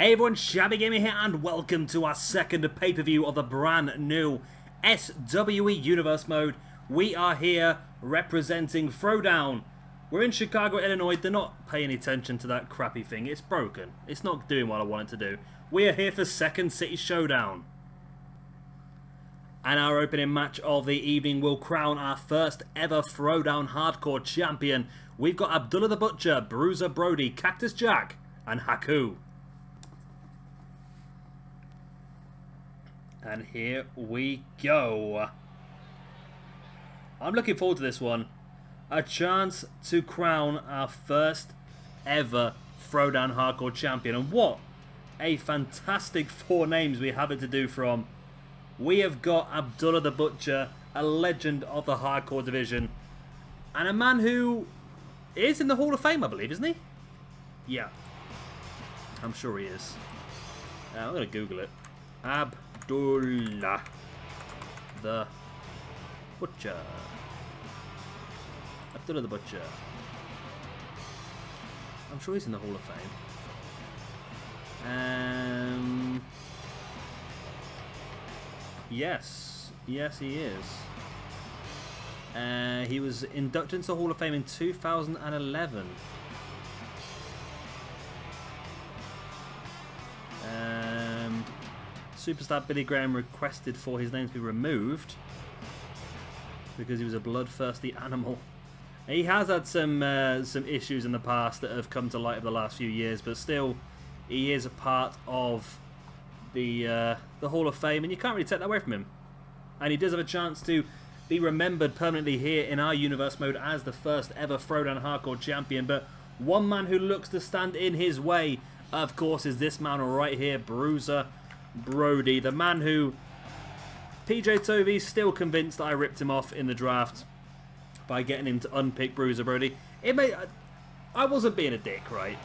Hey everyone, Shabby Gamer here, and welcome to our second pay-per-view of the brand new SWE Universe mode. We are here representing Throwdown. We're in Chicago, Illinois. They're not paying attention to that crappy thing. It's broken. It's not doing what I want it to do. We are here for Second City Showdown. And our opening match of the evening will crown our first ever Throwdown Hardcore Champion. We've got Abdullah the Butcher, Bruiser Brody, Cactus Jack, and Haku. And here we go. I'm looking forward to this one. A chance to crown our first ever Throwdown Hardcore Champion. And what a fantastic four names we have it to do from. We have got Abdullah the Butcher, a legend of the hardcore division. And a man who is in the Hall of Fame, I believe, isn't he? Yeah. I'm sure he is. I'm going to Google it. Abdullah the Butcher. Abdullah the Butcher. I'm sure he's in the Hall of Fame. Yes. Yes, he is. He was inducted into the Hall of Fame in 2011. Superstar Billy Graham requested for his name to be removed because he was a bloodthirsty animal. He has had some issues in the past that have come to light over the last few years, but still, he is a part of the Hall of Fame, and you can't really take that away from him. And he does have a chance to be remembered permanently here in our universe mode as the first ever Throwdown Hardcore Champion. But one man who looks to stand in his way, of course, is this man right here, Bruiser Brody, the man who PJ Tovey's still convinced that I ripped him off in the draft by getting him to unpick Bruiser Brody. I wasn't being a dick, right?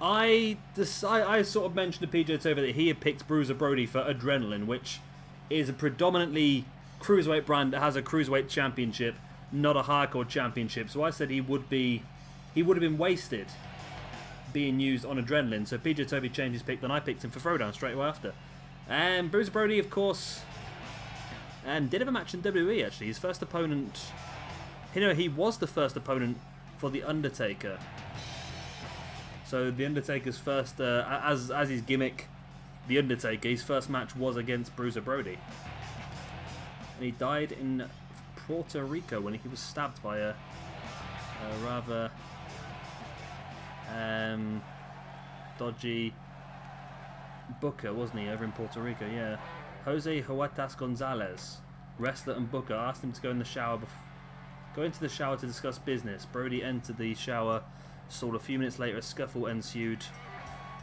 I sort of mentioned to PJ Tovey that he had picked Bruiser Brody for Adrenaline, which is a predominantly cruiserweight brand that has a cruiserweight championship, not a hardcore championship. So I said he would have been wasted being used on Adrenaline. So PJ Tovey changed his pick, then I picked him for Throwdown straight away after. And Bruiser Brody, of course, did have a match in WWE actually. His first opponent, he was the first opponent for The Undertaker. So The Undertaker's first, as his gimmick, The Undertaker, his first match was against Bruiser Brody. And he died in Puerto Rico when he was stabbed by a rather dodgy booker, wasn't he, over in Puerto Rico? Yeah. Jose Huertas Gonzalez, wrestler and booker, asked him to go into the shower to discuss business. Brody entered the shower, stalled. A few minutes later, a scuffle ensued,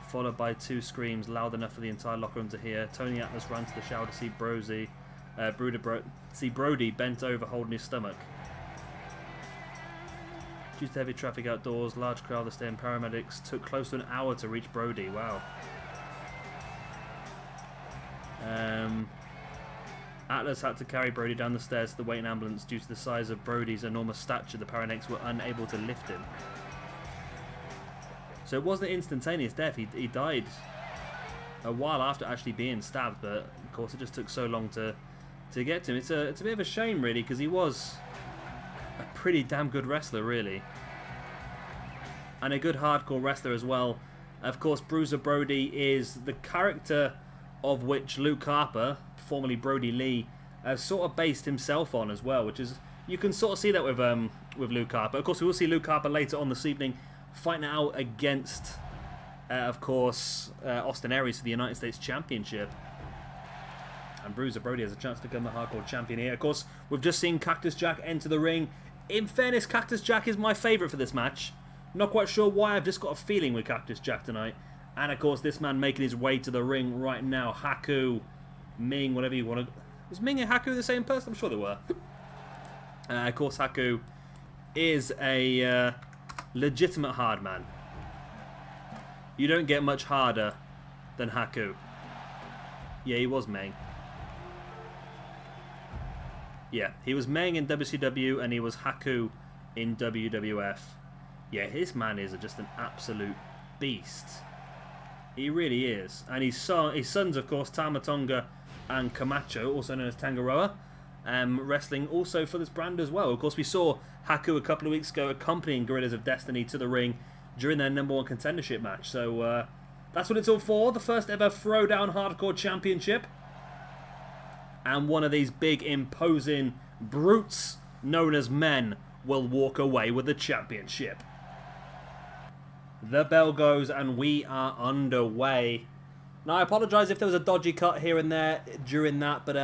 followed by two screams loud enough for the entire locker room to hear. Tony Atlas ran to the shower to see Brody bent over holding his stomach. Due to heavy traffic outdoors, large crowd of staying paramedics took close to an hour to reach Brody. Wow. Atlas had to carry Brody down the stairs to the waiting ambulance. Due to the size of Brody's enormous stature, the paramedics were unable to lift him. So it wasn't an instantaneous death. He died a while after actually being stabbed, but of course it just took so long to get to him. It's a bit of a shame, really, because he was a pretty damn good wrestler, really. And a good hardcore wrestler as well. Of course, Bruiser Brody is the character of which Luke Harper, formerly Brody Lee, has sort of based himself on as well, which is, you can sort of see that with Luke Harper. Of course, we will see Luke Harper later on this evening fighting out against, of course, Austin Aries for the United States Championship. And Bruiser Brody has a chance to become the hardcore champion here. Of course, we've just seen Cactus Jack enter the ring. In fairness, Cactus Jack is my favourite for this match. Not quite sure why, I've just got a feeling with Cactus Jack tonight. And of course, this man making his way to the ring right now, Haku, Ming, whatever you want to... Was Ming and Haku the same person? I'm sure they were. Of course, Haku is a legitimate hard man. You don't get much harder than Haku. Yeah, he was Ming. Yeah, he was Meng in WCW and he was Haku in WWF. Yeah, his man is just an absolute beast He really is. And his sons, of course, Tama Tonga and Camacho, also known as Tangaroa, wrestling also for this brand as well. Of course, we saw Haku a couple of weeks ago accompanying Gorillas of Destiny to the ring during their #1 contendership match. So that's what it's all for. The first ever Throwdown Hardcore Championship. And one of these big, imposing brutes known as men will walk away with the championship. The bell goes and we are underway. Now, I apologise if there was a dodgy cut here and there during that, but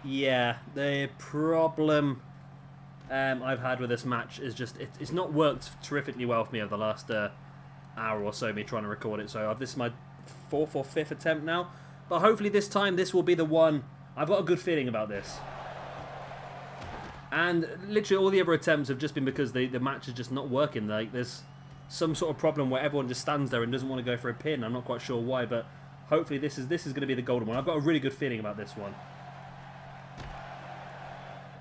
yeah, the problem I've had with this match is just it's not worked terrifically well for me over the last hour or so, me trying to record it. So this is my 4th or 5th attempt now, but hopefully this time this will be the one. I've got a good feeling about this. And literally all the other attempts have just been because the match is just not working. Like, there's some sort of problem where everyone just stands there and doesn't want to go for a pin. I'm not quite sure why, but hopefully this is going to be the golden one. I've got a really good feeling about this one.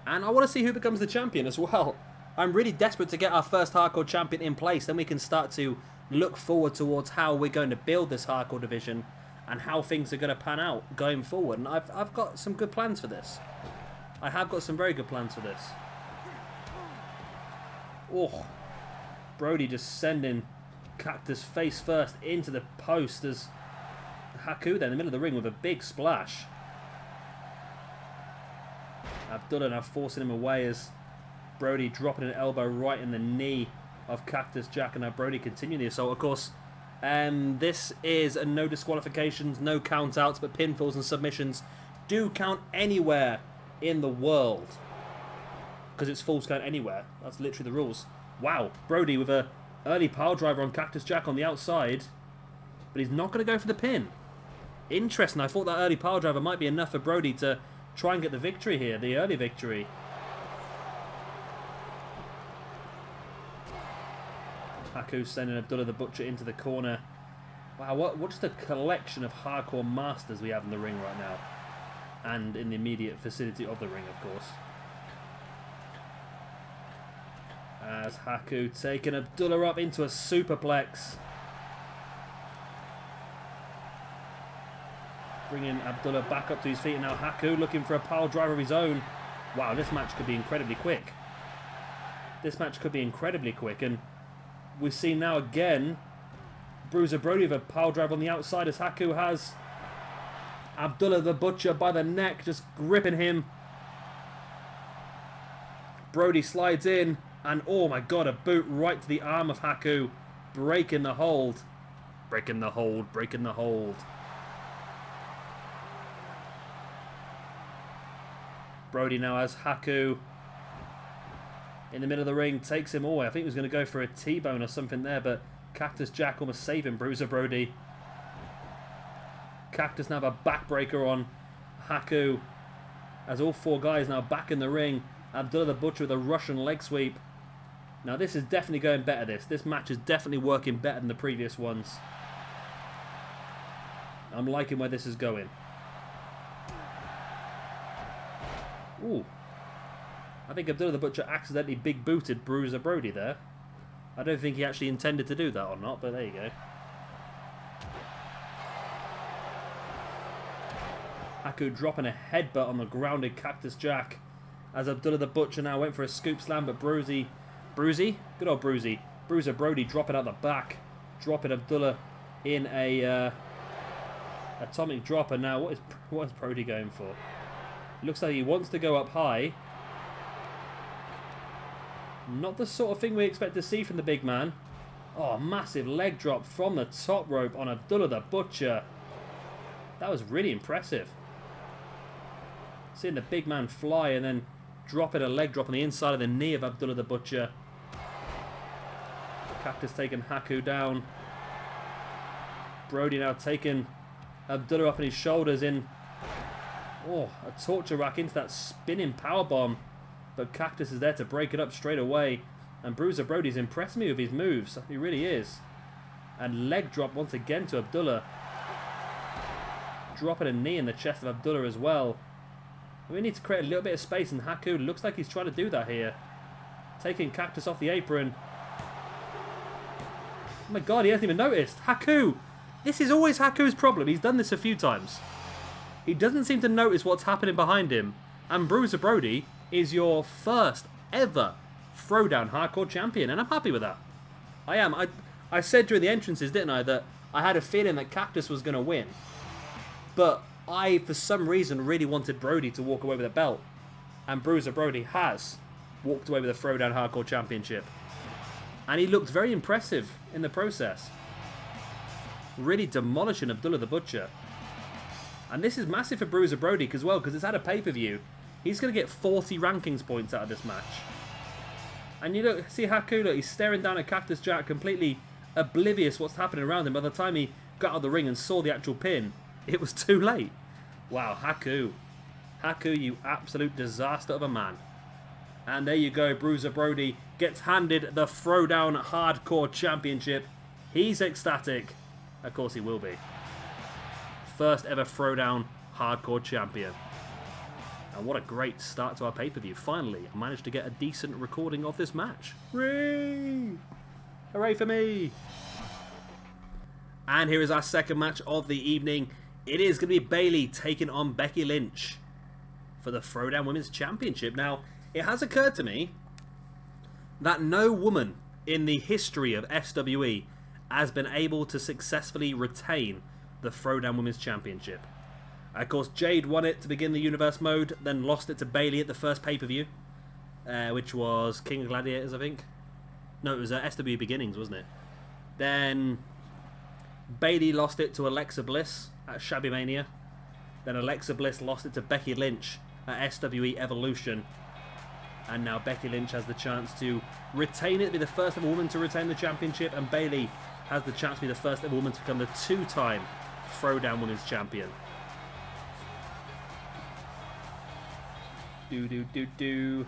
And I want to see who becomes the champion as well. I'm really desperate to get our first hardcore champion in place. Then we can start to look forward towards how we're going to build this hardcore division and how things are going to pan out going forward. And I've got some good plans for this. I have got some very good plans for this. Oh, Brody just sending Cactus face first into the post as Haku there in the middle of the ring with a big splash. Abdullah now forcing him away as Brody dropping an elbow right in the knee of Cactus Jack, and now Brody continuing the assault. Of course, this is a no disqualifications, no count outs, but pinfalls and submissions do count anywhere in the world because it's falls count anywhere. That's literally the rules. Wow, Brody with a early pile driver on Cactus Jack on the outside, but he's not going to go for the pin. Interesting. I thought that early pile driver might be enough for Brody to try and get the victory here, the early victory. Haku sending Abdullah the Butcher into the corner. Wow, what just a collection of hardcore masters we have in the ring right now. And in the immediate vicinity of the ring, of course. As Haku taking Abdullah up into a superplex. Bringing Abdullah back up to his feet, and now Haku looking for a pile driver of his own. Wow, this match could be incredibly quick. This match could be incredibly quick, and we see now again Bruiser Brody with a pile driver on the outside as Haku has Abdullah the Butcher by the neck, just gripping him. Brody slides in, and oh my god, a boot right to the arm of Haku, breaking the hold. Breaking the hold, breaking the hold. Brody now has Haku in the middle of the ring, takes him. Oh, I think he was going to go for a T-bone or something there, but Cactus Jack almost saving Bruiser Brody. Cactus now have a backbreaker on Haku as all four guys now back in the ring. Abdullah the Butcher with a Russian leg sweep. Now this is definitely going better. This match is definitely working better than the previous ones. I'm liking where this is going. Ooh. I think Abdullah the Butcher accidentally big booted Bruiser Brody there. I don't think he actually intended to do that or not, but there you go. Haku dropping a headbutt on the grounded Cactus Jack as Abdullah the Butcher now went for a scoop slam, but Bruiser? Good old Bruiser Brody dropping out the back, dropping Abdullah in a atomic dropper. Now what is Brody going for? Looks like he wants to go up high. Not the sort of thing we expect to see from the big man. Oh, massive leg drop from the top rope on Abdullah the Butcher. That was really impressive. Seeing the big man fly and then dropping a leg drop on the inside of the knee of Abdullah the Butcher. Cactus taking Haku down. Brody now taking Abdullah up on his shoulders in. Oh, a torture rack into that spinning powerbomb. But Cactus is there to break it up straight away. And Bruiser Brody's impressed me with his moves. He really is. And leg drop once again to Abdullah. Dropping a knee in the chest of Abdullah as well. We need to create a little bit of space, and Haku looks like he's trying to do that here. Taking Cactus off the apron. Oh my god, he hasn't even noticed. Haku! This is always Haku's problem. He's done this a few times. He doesn't seem to notice what's happening behind him. And Bruiser Brody is your first ever Throwdown Hardcore Champion. And I'm happy with that. I am. I said during the entrances, didn't I, that I had a feeling that Cactus was going to win. But I, for some reason, really wanted Brody to walk away with a belt. And Bruiser Brody has walked away with a Throwdown Hardcore Championship. And he looked very impressive in the process. Really demolishing Abdullah the Butcher. And this is massive for Bruiser Brody as well, because it's at a pay-per-view. He's going to get 40 rankings points out of this match. And you look, see Haku, look, he's staring down at Cactus Jack, completely oblivious what's happening around him. By the time he got out of the ring and saw the actual pin, it was too late. Wow, Haku. Haku, you absolute disaster of a man. And there you go, Bruiser Brody gets handed the Throwdown Hardcore Championship. He's ecstatic. Of course he will be. First ever Throwdown Hardcore Champion. And what a great start to our pay-per-view. Finally, I managed to get a decent recording of this match. Hooray! Hooray for me! And here is our second match of the evening. It is going to be Bayley taking on Becky Lynch for the Throwdown Women's Championship. Now, it has occurred to me that no woman in the history of SWE has been able to successfully retain the Throwdown Women's Championship. Of course, Jade won it to begin the Universe mode, then lost it to Bayley at the first pay-per-view, which was King of Gladiators, I think. No, it was SWE Beginnings, wasn't it? Then Bayley lost it to Alexa Bliss at Shabby Mania. Then Alexa Bliss lost it to Becky Lynch at SWE Evolution. And now Becky Lynch has the chance to retain it, be the first ever woman to retain the championship, and Bayley has the chance to be the first ever woman to become the two-time Throwdown Women's Champion. Do.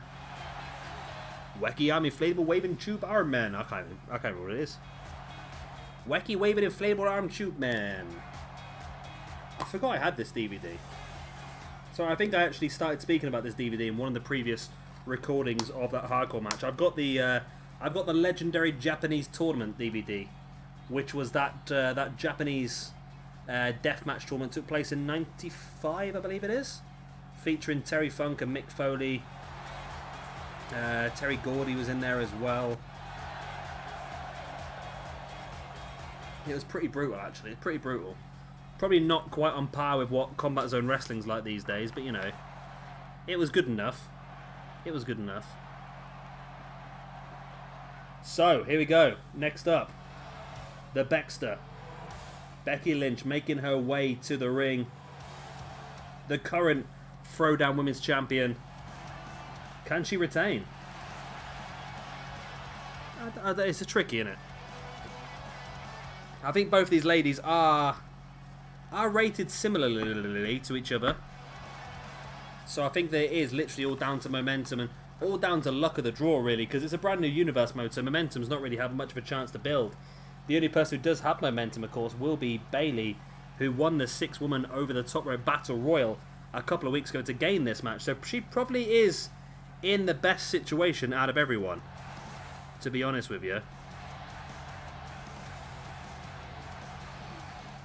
Wacky Arm Inflatable Waving Tube Arm Man. I can't remember what it is. Wacky Waving Inflatable Arm Tube Man. I forgot I had this DVD. So I think I actually started speaking about this DVD in one of the previous recordings of that hardcore match. I've got the legendary Japanese tournament DVD, which was that Japanese deathmatch tournament took place in '95, I believe it is, featuring Terry Funk and Mick Foley. Terry Gordy was in there as well. It was pretty brutal, actually. Pretty brutal. Probably not quite on par with what Combat Zone Wrestling's like these days, but you know, it was good enough. It was good enough. So, here we go. Next up, the Beckster. Becky Lynch making her way to the ring. The current Throwdown Women's Champion. Can she retain? It's a tricky, isn't it? I think both these ladies are rated similarly to each other. So I think that it is literally all down to momentum and all down to luck of the draw, really, because it's a brand new Universe mode, so momentum's not really having much of a chance to build. The only person who does have momentum, of course, will be Bayley, who won the 6-woman over the top rope battle royal a couple of weeks ago to gain this match. So she probably is in the best situation out of everyone, to be honest with you.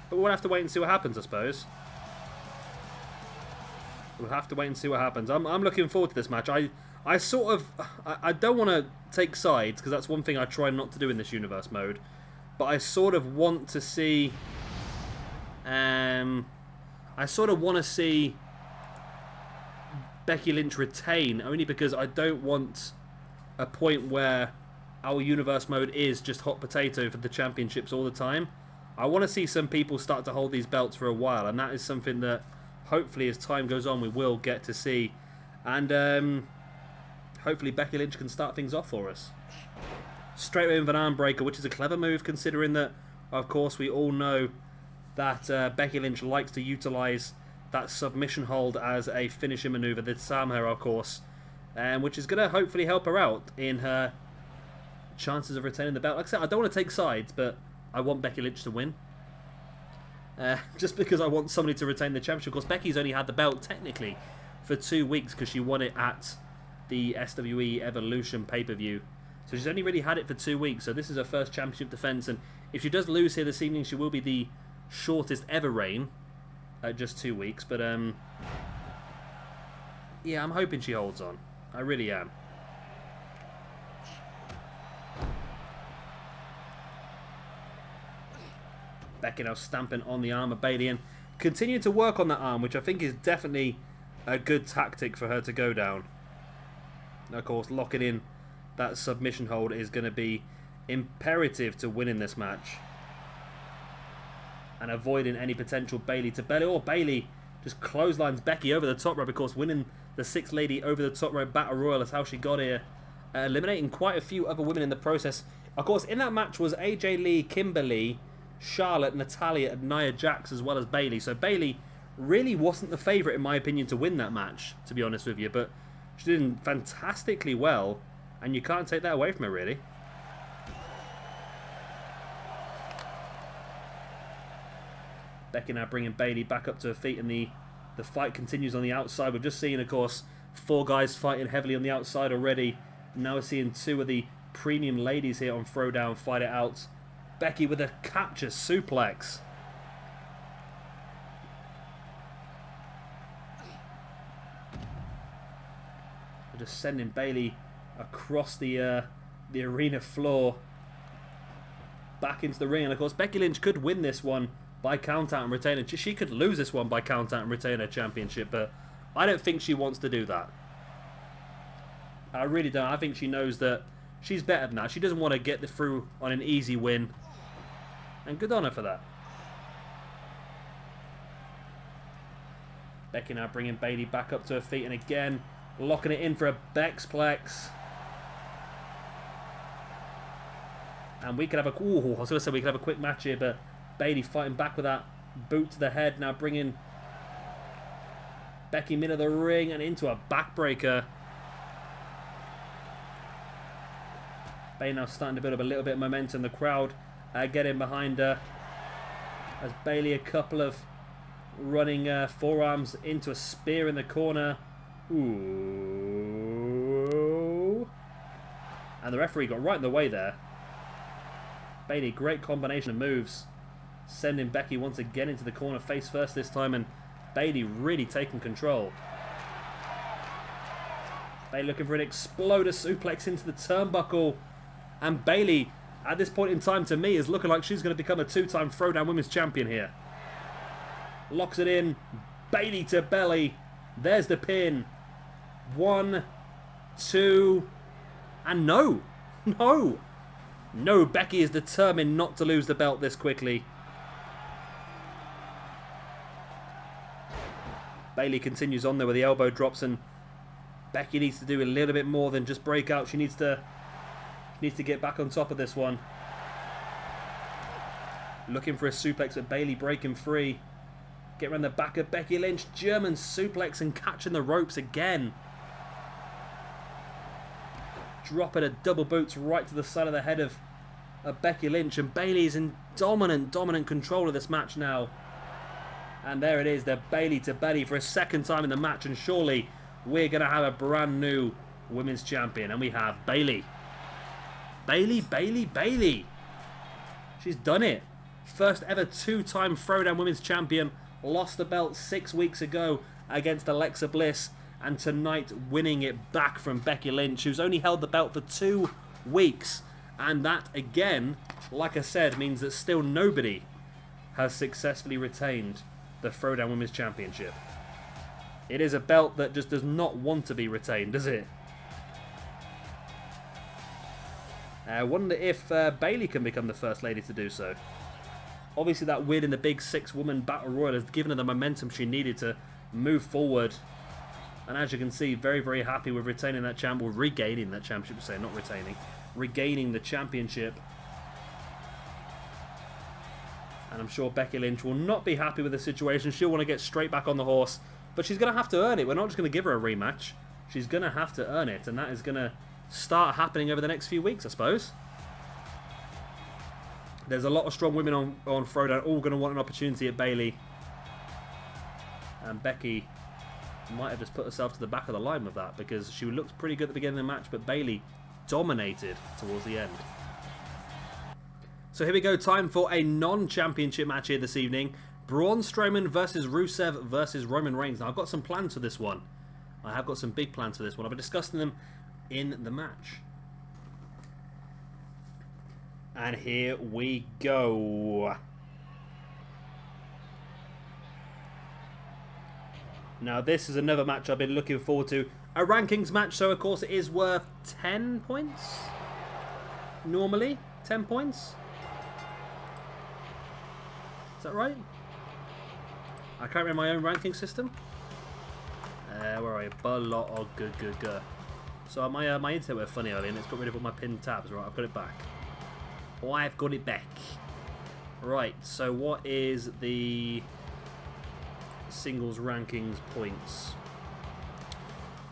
But we'll have to wait and see what happens, I suppose. We'll have to wait and see what happens. I'm looking forward to this match. I don't want to take sides, because that's one thing I try not to do in this Universe mode. But I sort of want to see... I sort of want to see Becky Lynch retain, only because I don't want a point where our Universe mode is just hot potato for the championships all the time. I want to see some people start to hold these belts for a while, and that is something that hopefully as time goes on we will get to see. And hopefully Becky Lynch can start things off for us. Straight away with an arm breaker, which is a clever move considering that, of course, we all know that Becky Lynch likes to utilise that submission hold as a finishing manoeuvre, the disarm her, of course, which is going to hopefully help her out in her chances of retaining the belt. Like I said, I don't want to take sides, but I want Becky Lynch to win. Just because I want somebody to retain the championship. Of course, Becky's only had the belt, technically, for 2 weeks because she won it at the SWE Evolution pay-per-view So she's only really had it for 2 weeks. So this is her first championship defense. And if she does lose here this evening, she will be the shortest ever reign at just 2 weeks. But yeah, I'm hoping she holds on. I really am. Becky now stamping on the arm of Bayley and continue to work on that arm, which I think is definitely a good tactic for her to go down. Of course, locking in that submission hold is going to be imperative to winning this match. And avoiding any potential Bayley to belly. Or Bayley just clotheslines Becky over the top rope. Of course, winning the 6 lady over the top rope battle royal is how she got here. Eliminating quite a few other women in the process. Of course, in that match was AJ Lee, Kimberly, Charlotte, Natalya, and Nia Jax, as well as Bayley. So Bayley really wasn't the favourite, in my opinion, to win that match, to be honest with you. But she did fantastically well, and you can't take that away from her, really. Becky now bringing Bayley back up to her feet, and the fight continues on the outside. We've just seen, of course, 4 guys fighting heavily on the outside already. Now we're seeing 2 of the premium ladies here on Throwdown fight it out. Becky with a capture suplex. They're just sending Bayley across the arena floor back into the ring. And of course, Becky Lynch could win this one by count out and retain it. She could lose this one by count out and retain her championship, but I don't think she wants to do that. I really don't. I think she knows that she's better than that. She doesn't want to get through on an easy win. And good on her for that. Becky now bringing Bayley back up to her feet, and again locking it in for a Bexplex. And we could have a... Ooh, I was going to say we could have a quick match here, but Bayley fighting back with that boot to the head. Now bringing Becky middle of the ring and into a backbreaker. Bayley now starting to build up a little bit of momentum. The crowd getting behind her. As Bayley a couple of running forearms into a spear in the corner. Ooh. And the referee got right in the way there. Bayley, great combination of moves. Sending Becky once again into the corner face first this time. And Bayley really taking control. Bayley looking for an exploder suplex into the turnbuckle. And Bayley, at this point in time, to me, is looking like she's going to become a 2-time Throwdown Women's Champion here. Locks it in. Bayley to belly. There's the pin. 1, 2, and no. No. No, Becky is determined not to lose the belt this quickly. Bayley continues on there with the elbow drops, and Becky needs to do a little bit more than just break out. She needs to get back on top of this one. Looking for a suplex, but Bayley breaking free. Get around the back of Becky Lynch. German suplex and catching the ropes again. Dropping a double boots right to the side of the head of Becky Lynch. And Bayley's in dominant control of this match now. And there it is. They're Bayley to belly for a second time in the match. And surely we're going to have a brand new women's champion. And we have Bayley. Bayley, Bayley, Bayley. She's done it. First ever 2-time Throwdown Women's Champion. Lost the belt 6 weeks ago against Alexa Bliss. And tonight winning it back from Becky Lynch, who's only held the belt for 2 weeks. And that, again, like I said, means that still nobody has successfully retained the Throwdown Women's Championship. It is a belt that just does not want to be retained, does it? I wonder if Bayley can become the first lady to do so. Obviously that win in the big 6-woman battle royal has given her the momentum she needed to move forward. And as you can see, very, very happy with retaining that champ, or regaining that championship, say, not retaining. Regaining the championship. And I'm sure Becky Lynch will not be happy with the situation. She'll want to get straight back on the horse. But she's going to have to earn it. We're not just going to give her a rematch. She's going to have to earn it. And that is going to start happening over the next few weeks, I suppose. There's a lot of strong women on Throwdown, all going to want an opportunity at Bayley. And Becky might have just put herself to the back of the line with that, because she looked pretty good at the beginning of the match, but Bayley dominated towards the end. So here we go, time for a non-championship match here this evening. Braun Strowman versus Rusev versus Roman Reigns. Now, I've got some plans for this one. I have got some big plans for this one. I'll be discussing them in the match. And here we go. Now, this is another match I've been looking forward to. A rankings match, so of course it is worth 10 points. Normally, 10 points. Is that right? I can't remember my own ranking system. Where are you? Oh, good. So my internet went funny earlier and it's got rid of all my pinned tabs. Right, I've got it back. Oh, I've got it back. Right, so what is the singles rankings points?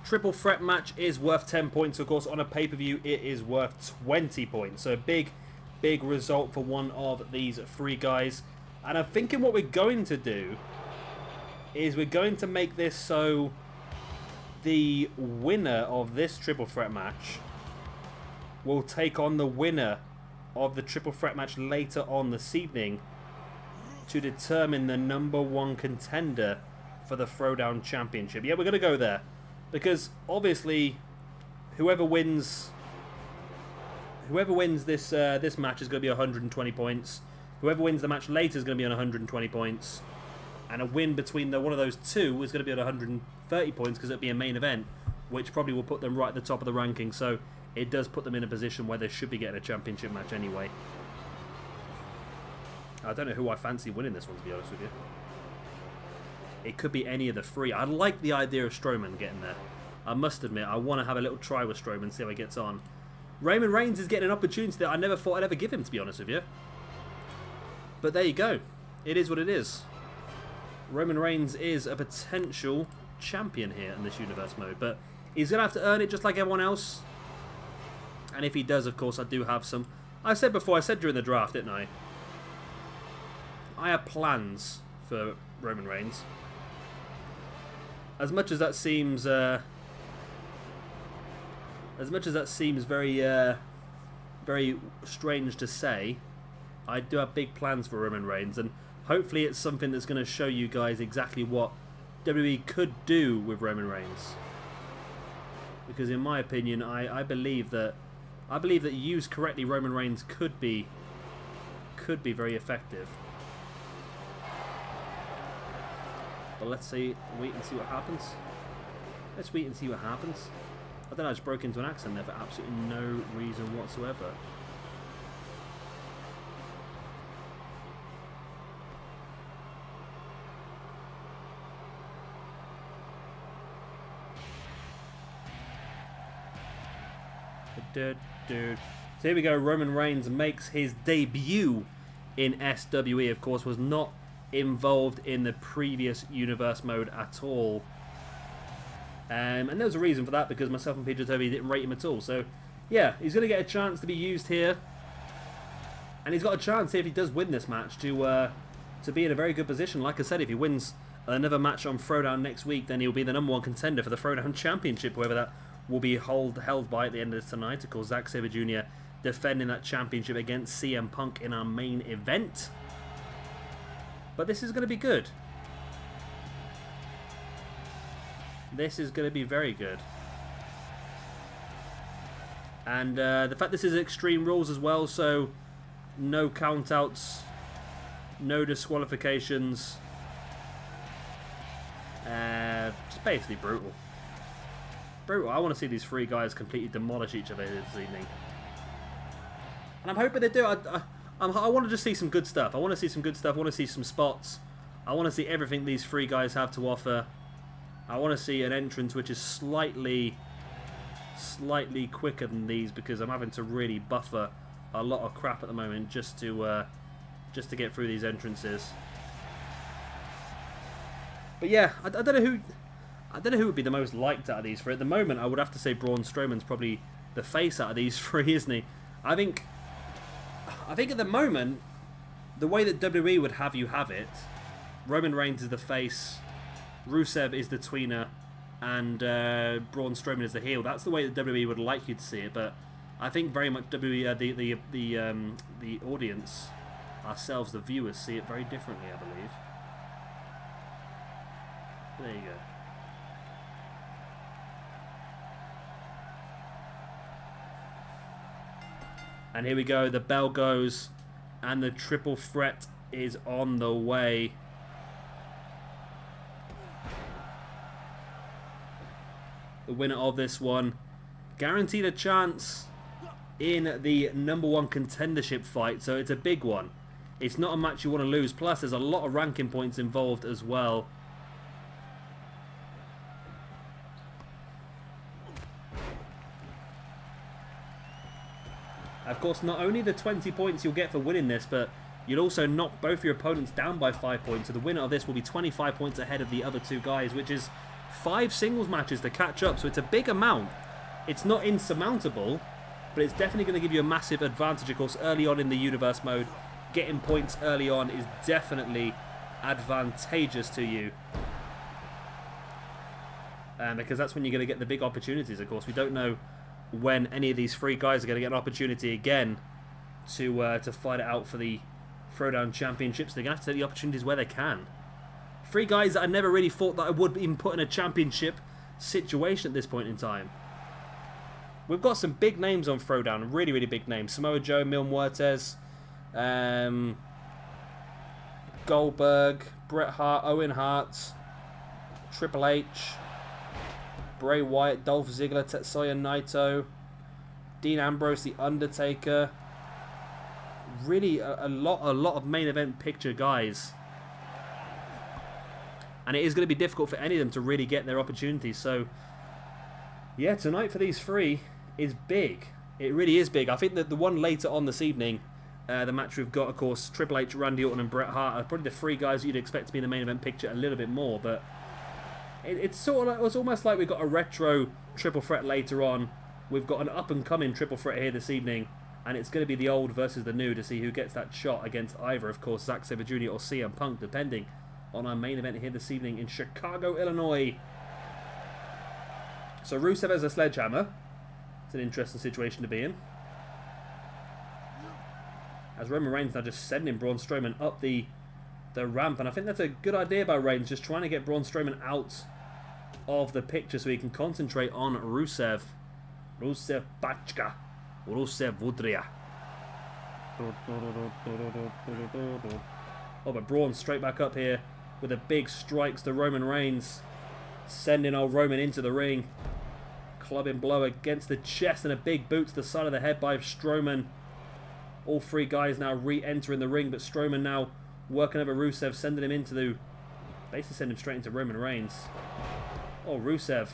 Triple threat match is worth 10 points. Of course, on a pay-per-view, it is worth 20 points. So big result for one of these three guys. And I'm thinking what we're going to do is we're going to make this so the winner of this triple threat match will take on the winner of the triple threat match later on this evening to determine the '1 contender for the Throwdown Championship. Yeah, we're going to go there. Because obviously, whoever wins this this match is going to be 120 points. Whoever wins the match later is going to be on 120 points, and a win between one of those two is going to be on 130 points because it'll be a main event, which probably will put them right at the top of the ranking. So it does put them in a position where they should be getting a championship match anyway. I don't know who I fancy winning this one, to be honest with you. It could be any of the three. I like the idea of Strowman getting there. I must admit, I want to have a little try with Strowman, see how he gets on. Roman Reigns is getting an opportunity that I never thought I'd ever give him, to be honest with you. But there you go. It is what it is. Roman Reigns is a potential champion here in this universe mode. But he's going to have to earn it just like everyone else. And if he does, of course, I do have some... I said before, I said during the draft, didn't I? I have plans for Roman Reigns. As much as that seems... very strange to say, I do have big plans for Roman Reigns, and hopefully it's something that's going to show you guys exactly what WWE could do with Roman Reigns. Because in my opinion, I believe that used correctly, Roman Reigns could be very effective. But let's wait and see what happens. Let's wait and see what happens. I don't know, I just broke into an accent there for absolutely no reason whatsoever. So here we go, Roman Reigns makes his debut in SWE. Of course, was not involved in the previous universe mode at all. And there was a reason for that, because myself and PJW didn't rate him at all. So, yeah, he's going to get a chance to be used here. And he's got a chance here, if he does win this match, to be in a very good position. Like I said, if he wins another match on Throwdown next week, then he'll be the #1 contender for the Throwdown Championship, whoever that will be held by at the end of tonight. Of course, Zack Sabre Jr. defending that championship against CM Punk in our main event. But this is going to be good. This is going to be very good. And the fact this is Extreme Rules as well, so no countouts, no disqualifications. Just basically brutal. Brutal. I want to see these three guys completely demolish each other this evening. And I'm hoping they do. I want to just see some good stuff. I want to see some good stuff. I want to see some spots. I want to see everything these three guys have to offer. I want to see an entrance which is slightly quicker than these, because I'm having to really buffer a lot of crap at the moment just to get through these entrances. But yeah, I don't know who would be the most liked out of these three. At the moment, I would have to say Braun Strowman's probably the face out of these three, isn't he? I think at the moment, the way that WWE would have you have it, Roman Reigns is the face, Rusev is the tweener, and Braun Strowman is the heel. That's the way that WWE would like you to see it, but I think very much the audience, ourselves, the viewers, see it very differently, I believe. There you go. And here we go, the bell goes, and the triple threat is on the way. The winner of this one guaranteed a chance in the #1 contendership fight, so it's a big one. It's not a match you want to lose, plus there's a lot of ranking points involved as well. Of course, not only the 20 points you'll get for winning this, but you'll also knock both your opponents down by 5 points. So the winner of this will be 25 points ahead of the other two guys, which is 5 singles matches to catch up. So it's a big amount. It's not insurmountable, but it's definitely going to give you a massive advantage. Of course, early on in the universe mode, getting points early on is definitely advantageous to you. Because that's when you're going to get the big opportunities. Of course, we don't know when any of these 3 guys are going to get an opportunity again to fight it out for the Throwdown Championships. They're going to have to take the opportunities where they can. 3 guys that I never really thought that I would even put in a championship situation at this point in time. We've got some big names on Throwdown, really, really big names. Samoa Joe, Mil Muertes, Goldberg, Bret Hart, Owen Hart, Triple H, Bray Wyatt, Dolph Ziggler, Tetsuya Naito, Dean Ambrose, The Undertaker. Really a lot of main event picture guys. And it is going to be difficult for any of them to really get their opportunities. So, yeah, tonight for these 3 is big. It really is big. I think that the one later on this evening, the match we've got, of course, Triple H, Randy Orton and Bret Hart are probably the 3 guys you'd expect to be in the main event picture a little bit more. But it's sort of it's almost like we've got a retro triple threat later on. We've got an up-and-coming triple threat here this evening. And it's going to be the old versus the new to see who gets that shot against either, of course, Zack Sabre Jr. or CM Punk, depending on our main event here this evening in Chicago, Illinois. So Rusev has a sledgehammer. It's an interesting situation to be in. As Roman Reigns now just sending Braun Strowman up the ramp. And I think that's a good idea by Reigns, just trying to get Braun Strowman out of the picture so he can concentrate on Rusev. Rusev Pachka. Rusev Vudria. Oh, but Braun straight back up here with a big strikes to Roman Reigns. Sending old Roman into the ring. Clubbing blow against the chest and a big boot to the side of the head by Strowman. All 3 guys now re-entering the ring, but Strowman now working over Rusev, sending him into the... basically sending him straight into Roman Reigns. Oh, Rusev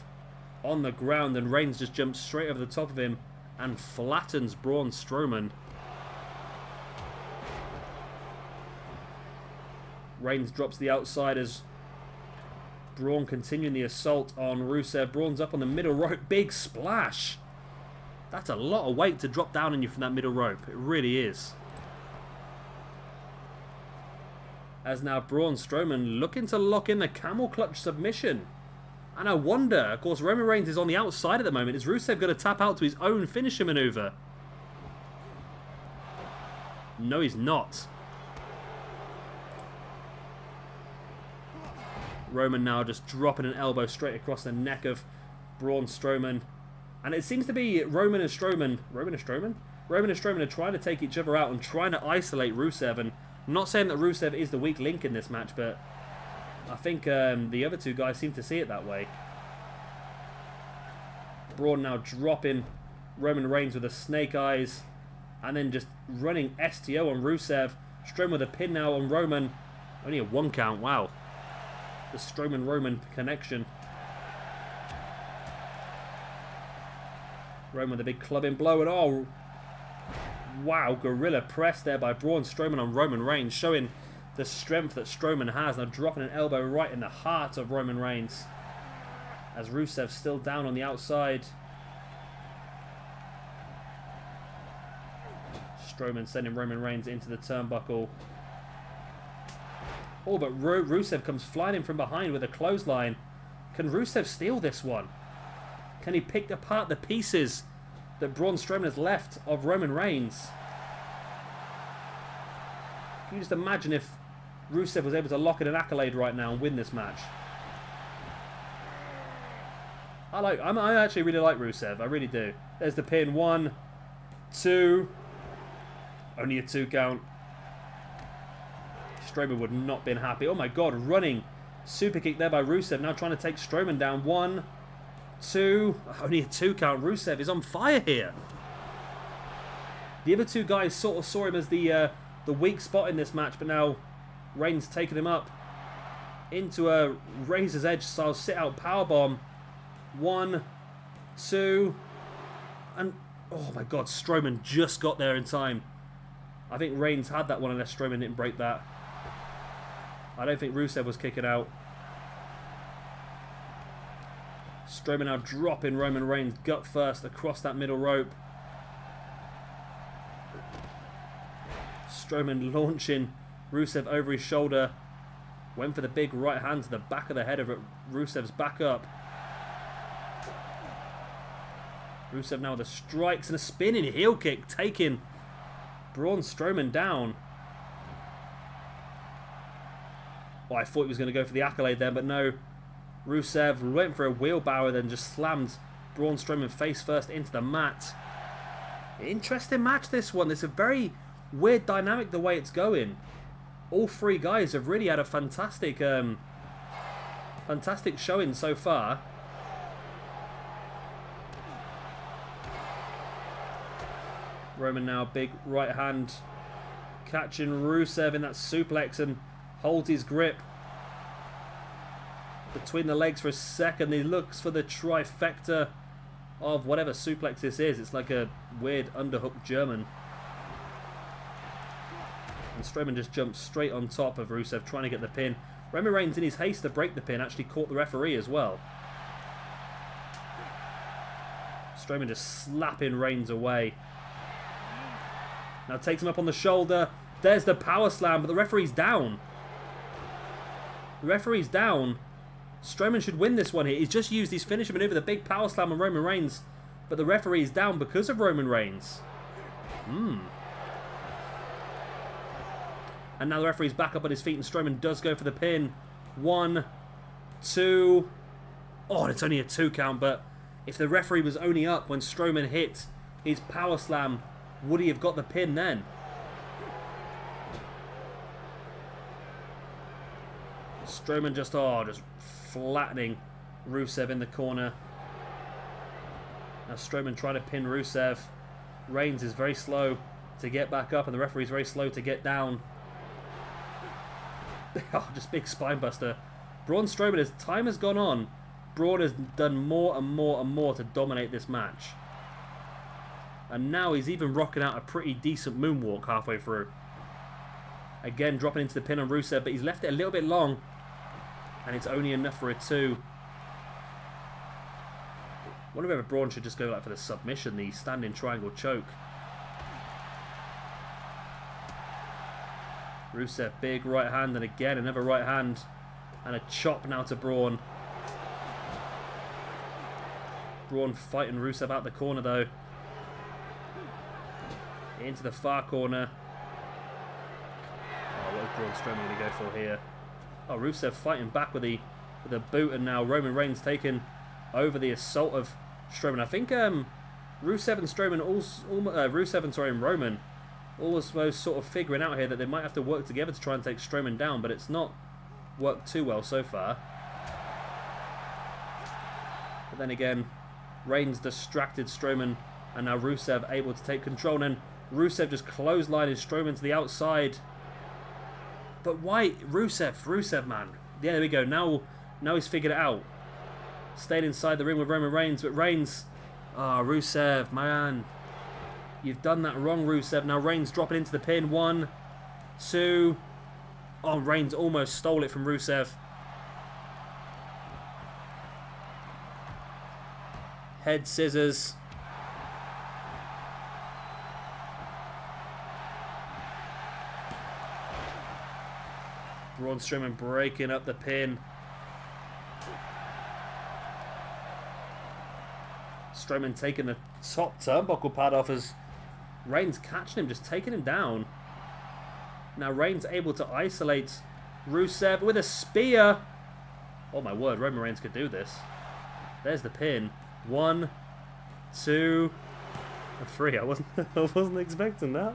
on the ground, and Reigns just jumps straight over the top of him and flattens Braun Strowman. Reigns drops the outside as Braun continuing the assault on Rusev. Braun's up on the middle rope. Big splash. That's a lot of weight to drop down on you from that middle rope. It really is. As now Braun Strowman looking to lock in the camel clutch submission. And I wonder, of course, Roman Reigns is on the outside at the moment. Is Rusev going to tap out to his own finisher maneuver? No, he's not. Roman now just dropping an elbow straight across the neck of Braun Strowman. And it seems to be Roman and Strowman are trying to take each other out and trying to isolate Rusev. And I'm not saying that Rusev is the weak link in this match, but I think the other 2 guys seem to see it that way. Braun now dropping Roman Reigns with the snake eyes. And then just running STO on Rusev. Strowman with a pin now on Roman. Only a 1 count, wow. The Strowman-Roman connection. Roman with a big clubbing blow, and oh, wow, gorilla press there by Braun Strowman on Roman Reigns, showing the strength that Strowman has. Now dropping an elbow right in the heart of Roman Reigns. As Rusev's still down on the outside. Strowman sending Roman Reigns into the turnbuckle. Oh, but Rusev comes flying in from behind with a clothesline. Can Rusev steal this one? Can he pick apart the pieces that Braun Strowman has left of Roman Reigns. Can you just imagine if Rusev was able to lock in an accolade right now and win this match? I actually really like Rusev. I really do. There's the pin. 1, 2. Only a 2 count. Strowman would not have been happy. Oh my god, running super kick there by Rusev. Now trying to take Strowman down. 1, 2. Only a 2 count. Rusev is on fire here. The other 2 guys sort of saw him as the weak spot in this match, but now Reigns taking him up into a Razor's Edge style sit-out powerbomb. 1, 2, and oh my god, Strowman just got there in time. I think Reigns had that one unless Strowman didn't break that. I don't think Rusev was kicking out. Strowman now dropping Roman Reigns gut first across that middle rope. Strowman launching Rusev over his shoulder. Went for the big right hand to the back of the head of Rusev's back up. Rusev now with the strikes and a spinning heel kick, taking Braun Strowman down. Oh, I thought he was going to go for the accolade there, but no. Rusev went for a wheelbarrow, then just slammed Braun Strowman face first into the mat. Interesting match, this one. It's a very weird dynamic the way it's going. All 3 guys have really had a fantastic, fantastic showing so far. Roman now, big right hand, catching Rusev in that suplex and holds his grip between the legs for a second. He looks for the trifecta of whatever suplex this is. It's like a weird underhook German. And Strowman just jumps straight on top of Rusev, trying to get the pin. Roman Reigns, in his haste to break the pin, actually caught the referee as well. Strowman just slapping Reigns away. Now takes him up on the shoulder. There's the power slam, but the referee's down. The referee's down. Strowman should win this one here. He's just used his finisher maneuver, the big power slam on Roman Reigns, but the referee's down because of Roman Reigns. And now the referee's back up on his feet, and Strowman does go for the pin. 1, 2. Oh, and it's only a 2 count, but if the referee was only up when Strowman hit his power slam, would he have got the pin then? Strowman just flattening Rusev in the corner. Now Strowman trying to pin Rusev. Reigns is very slow to get back up, and the referee's very slow to get down. Oh, just big spine buster. Braun Strowman, as time has gone on, Braun has done more and more and more to dominate this match. And now he's even rocking out a pretty decent moonwalk halfway through. Again, dropping into the pin on Rusev, but he's left it a little bit long. And it's only enough for a 2. I wonder whether Braun should just go for the submission, the standing triangle choke. Rusev, big right hand, and again another right hand. And a chop now to Braun. Braun fighting Rusev out the corner though. Into the far corner. Oh, what is Braun Strowman going to go for here? Oh, Rusev fighting back with the boot, and now Roman Reigns taking over the assault of Strowman. I think Rusev and Strowman, and Roman, almost sort of figuring out here that they might have to work together to try and take Strowman down, but it's not worked too well so far. But then again, Reigns distracted Strowman, and now Rusev able to take control, and Rusev just clotheslining Strowman to the outside. But why? Rusev, man. Yeah, there we go. Now he's figured it out. Staying inside the ring with Roman Reigns, but Reigns... Ah, Rusev, man. You've done that wrong, Rusev. Now Reigns dropping into the pin. 1, 2... Oh, Reigns almost stole it from Rusev. Head scissors. Braun Strowman breaking up the pin. Strowman taking the top turnbuckle pad off as Reigns catching him, just taking him down. Now Reigns able to isolate Rusev with a spear. Oh my word, Roman Reigns could do this. There's the pin. 1, 2, 3. I wasn't expecting that.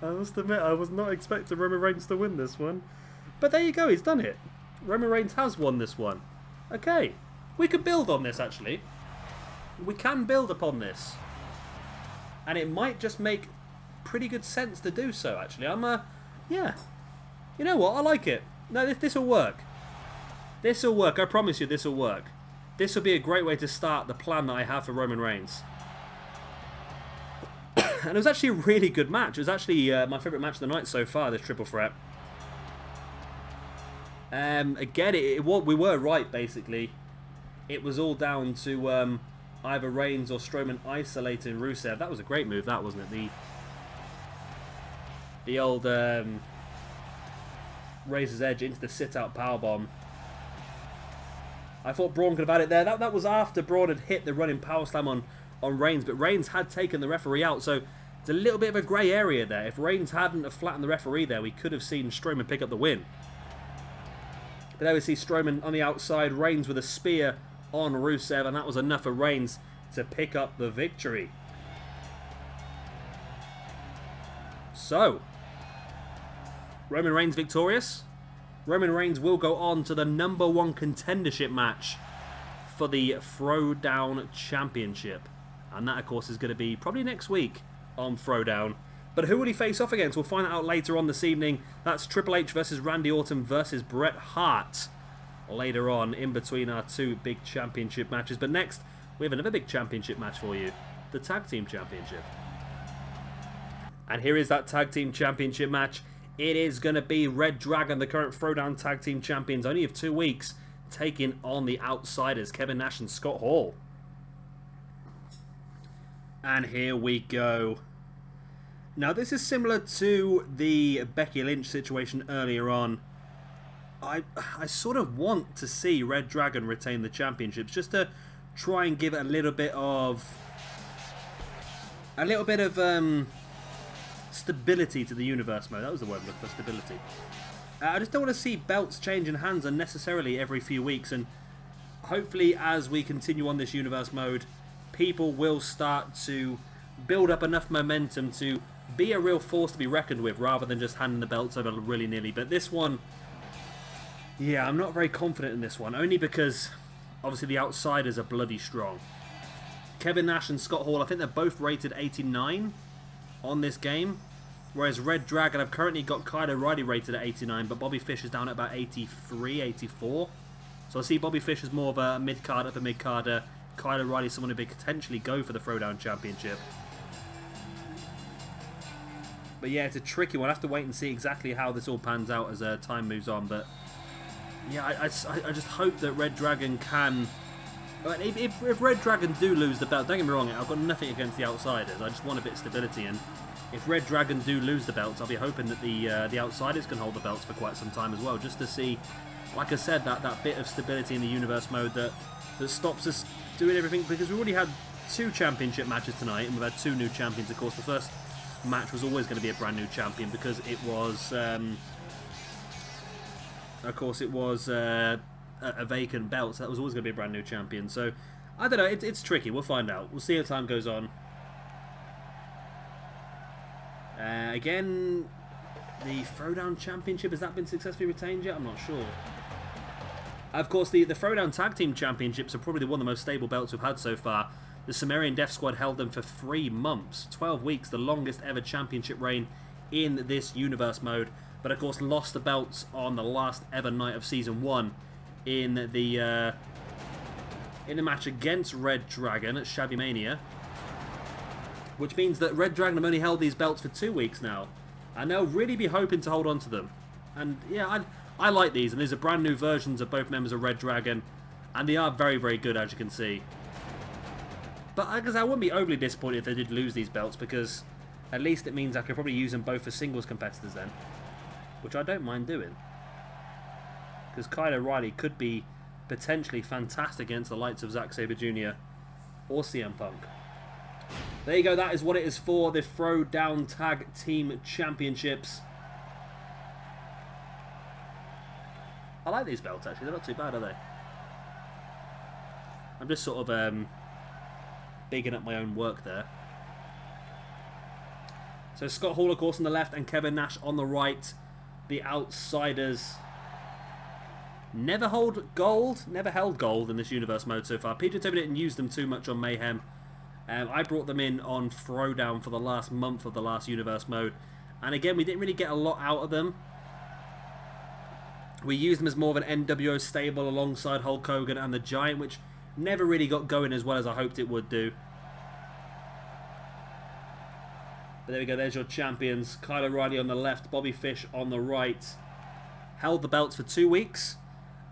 I must admit, I was not expecting Roman Reigns to win this one. But there you go, he's done it. Roman Reigns has won this one. Okay, we could build on this actually. We can build upon this. And it might just make pretty good sense to do so actually. Yeah. You know what, I like it. No, this will work. This will work, I promise you this will work. This will be a great way to start the plan that I have for Roman Reigns. And it was actually a really good match. It was actually my favourite match of the night so far, this triple threat. Again, we were right, basically. It was all down to either Reigns or Strowman isolating Rusev. That was a great move, that wasn't it? The old Razor's Edge into the sit-out powerbomb. I thought Braun could have had it there. That was after Braun had hit the running power slam on Reigns, but Reigns had taken the referee out, so it's a little bit of a grey area there. If Reigns hadn't have flattened the referee there, we could have seen Strowman pick up the win. But there we see Strowman on the outside, Reigns with a spear on Rusev, and that was enough for Reigns to pick up the victory. So, Roman Reigns victorious. Roman Reigns will go on to the #1 contendership match for the Throwdown Championship. And that, of course, is going to be probably next week on Throwdown. But who will he face off against? We'll find out later on this evening. That's Triple H versus Randy Orton versus Bret Hart later on in between our two big championship matches. But next, we have another big championship match for you. The Tag Team Championship. And here is that Tag Team Championship match. It is going to be reDragon, the current Throwdown Tag Team Champions, only of 2 weeks, taking on the Outsiders, Kevin Nash and Scott Hall. And here we go. Now, this is similar to the Becky Lynch situation earlier on. I sort of want to see reDragon retain the championships, just to try and give it a little bit of stability to the universe mode. That was the word, for stability. I just don't want to see belts changing hands unnecessarily every few weeks, and hopefully as we continue on this universe mode, people will start to build up enough momentum to be a real force to be reckoned with, rather than just handing the belts over willy-nilly. But this one, yeah, I'm not very confident in this one, only because obviously the Outsiders are bloody strong. Kevin Nash and Scott Hall, I think they're both rated 89 on this game, whereas reDragon, I've currently got Kyle O'Reilly rated at 89, but Bobby Fish is down at about 83, 84. So I see Bobby Fish as more of a mid-card, upper mid-carder. Kyle O'Reilly is someone who could potentially go for the Throwdown Championship. But yeah, it's a tricky one. I have to wait and see exactly how this all pans out as time moves on. But yeah, I just hope that reDragon can... If reDragon do lose the belt, don't get me wrong, I've got nothing against the Outsiders. I just want a bit of stability, and if reDragon do lose the belts, I'll be hoping that the Outsiders can hold the belts for quite some time as well, just to see, like I said, that bit of stability in the universe mode that stops us doing everything, because we've already had 2 championship matches tonight, and we've had 2 new champions. Of course, the first match was always going to be a brand new champion, because it was, a vacant belt, so that was always going to be a brand new champion. So I don't know, it's tricky. We'll find out. We'll see as time goes on. Again, the Throwdown Championship, has that been successfully retained yet? I'm not sure. Of course, the Throwdown Tag Team Championships are probably one of the most stable belts we've had so far. The Sumerian Death Squad held them for 3 months, 12 weeks, the longest ever championship reign in this universe mode. But of course, lost the belts on the last ever night of Season 1 in the match against reDragon at Shabby Mania, which means that reDragon have only held these belts for 2 weeks now, and they'll really be hoping to hold on to them. And yeah, I like these, and these are brand new versions of both members of reDragon, and they are very, very good, as you can see. But I guess I wouldn't be overly disappointed if they did lose these belts, because at least it means I could probably use them both for singles competitors then, which I don't mind doing. Because Kyle O'Reilly could be potentially fantastic against the likes of Zack Sabre Jr. or CM Punk. There you go, that is what it is for the Throwdown Tag Team Championships. I like these belts actually, they're not too bad, are they? I'm just sort of bigging up my own work there. So Scott Hall, of course, on the left and Kevin Nash on the right. The outsiders never held gold in this universe mode so far. PJW didn't use them too much on Mayhem. I brought them in on Throwdown for the last month of the last universe mode. And again, we didn't really get a lot out of them. We used them as more of an NWO stable alongside Hulk Hogan and the Giant, which never really got going as well as I hoped it would do. But there we go, there's your champions. Kyle O'Reilly on the left, Bobby Fish on the right. Held the belts for 2 weeks.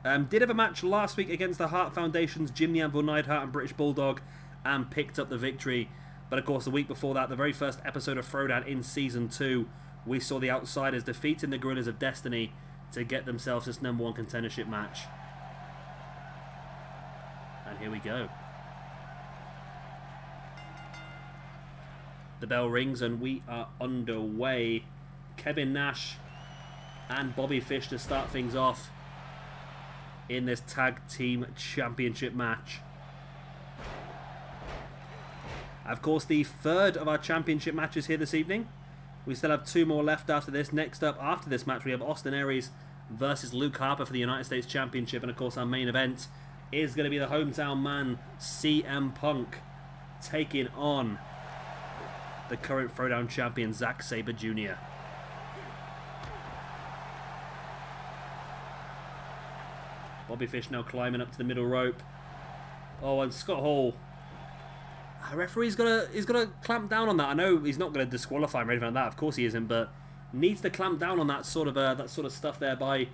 Did have a match last week against the Hart Foundation's Jim the Anvil Neidhart and British Bulldog and picked up the victory. But of course, the week before that, the very first episode of Throwdown in Season 2, we saw the Outsiders defeating the Gorillas of Destiny to get themselves this #1 contendership match. And here we go. The bell rings and we are underway. Kevin Nash and Bobby Fish to start things off in this Tag Team Championship match. Of course, the third of our championship matches here this evening. We still have 2 more left after this. Next up, after this match, we have Austin Aries versus Luke Harper for the United States Championship. And of course, our main event is going to be the hometown man, CM Punk, taking on the current Throwdown champion, Zack Sabre Jr. Bobby Fish now climbing up to the middle rope. Oh, and Scott Hall. Our referee's gonna clamp down on that. I know he's not gonna disqualify him or anything like that. Of course he isn't, but needs to clamp down on that sort of stuff there by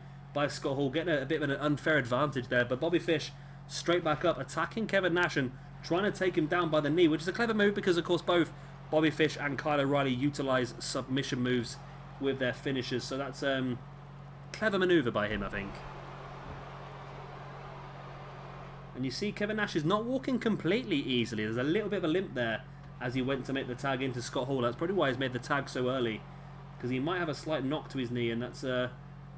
Scott Hall, getting a bit of an unfair advantage there. But Bobby Fish straight back up, attacking Kevin Nash and trying to take him down by the knee, which is a clever move because of course both Bobby Fish and Kyle O'Reilly utilize submission moves with their finishers. So that's clever maneuver by him, I think. And you see Kevin Nash is not walking completely easily. There's a little bit of a limp there as he went to make the tag into Scott Hall. That's probably why he's made the tag so early, because he might have a slight knock to his knee, and that's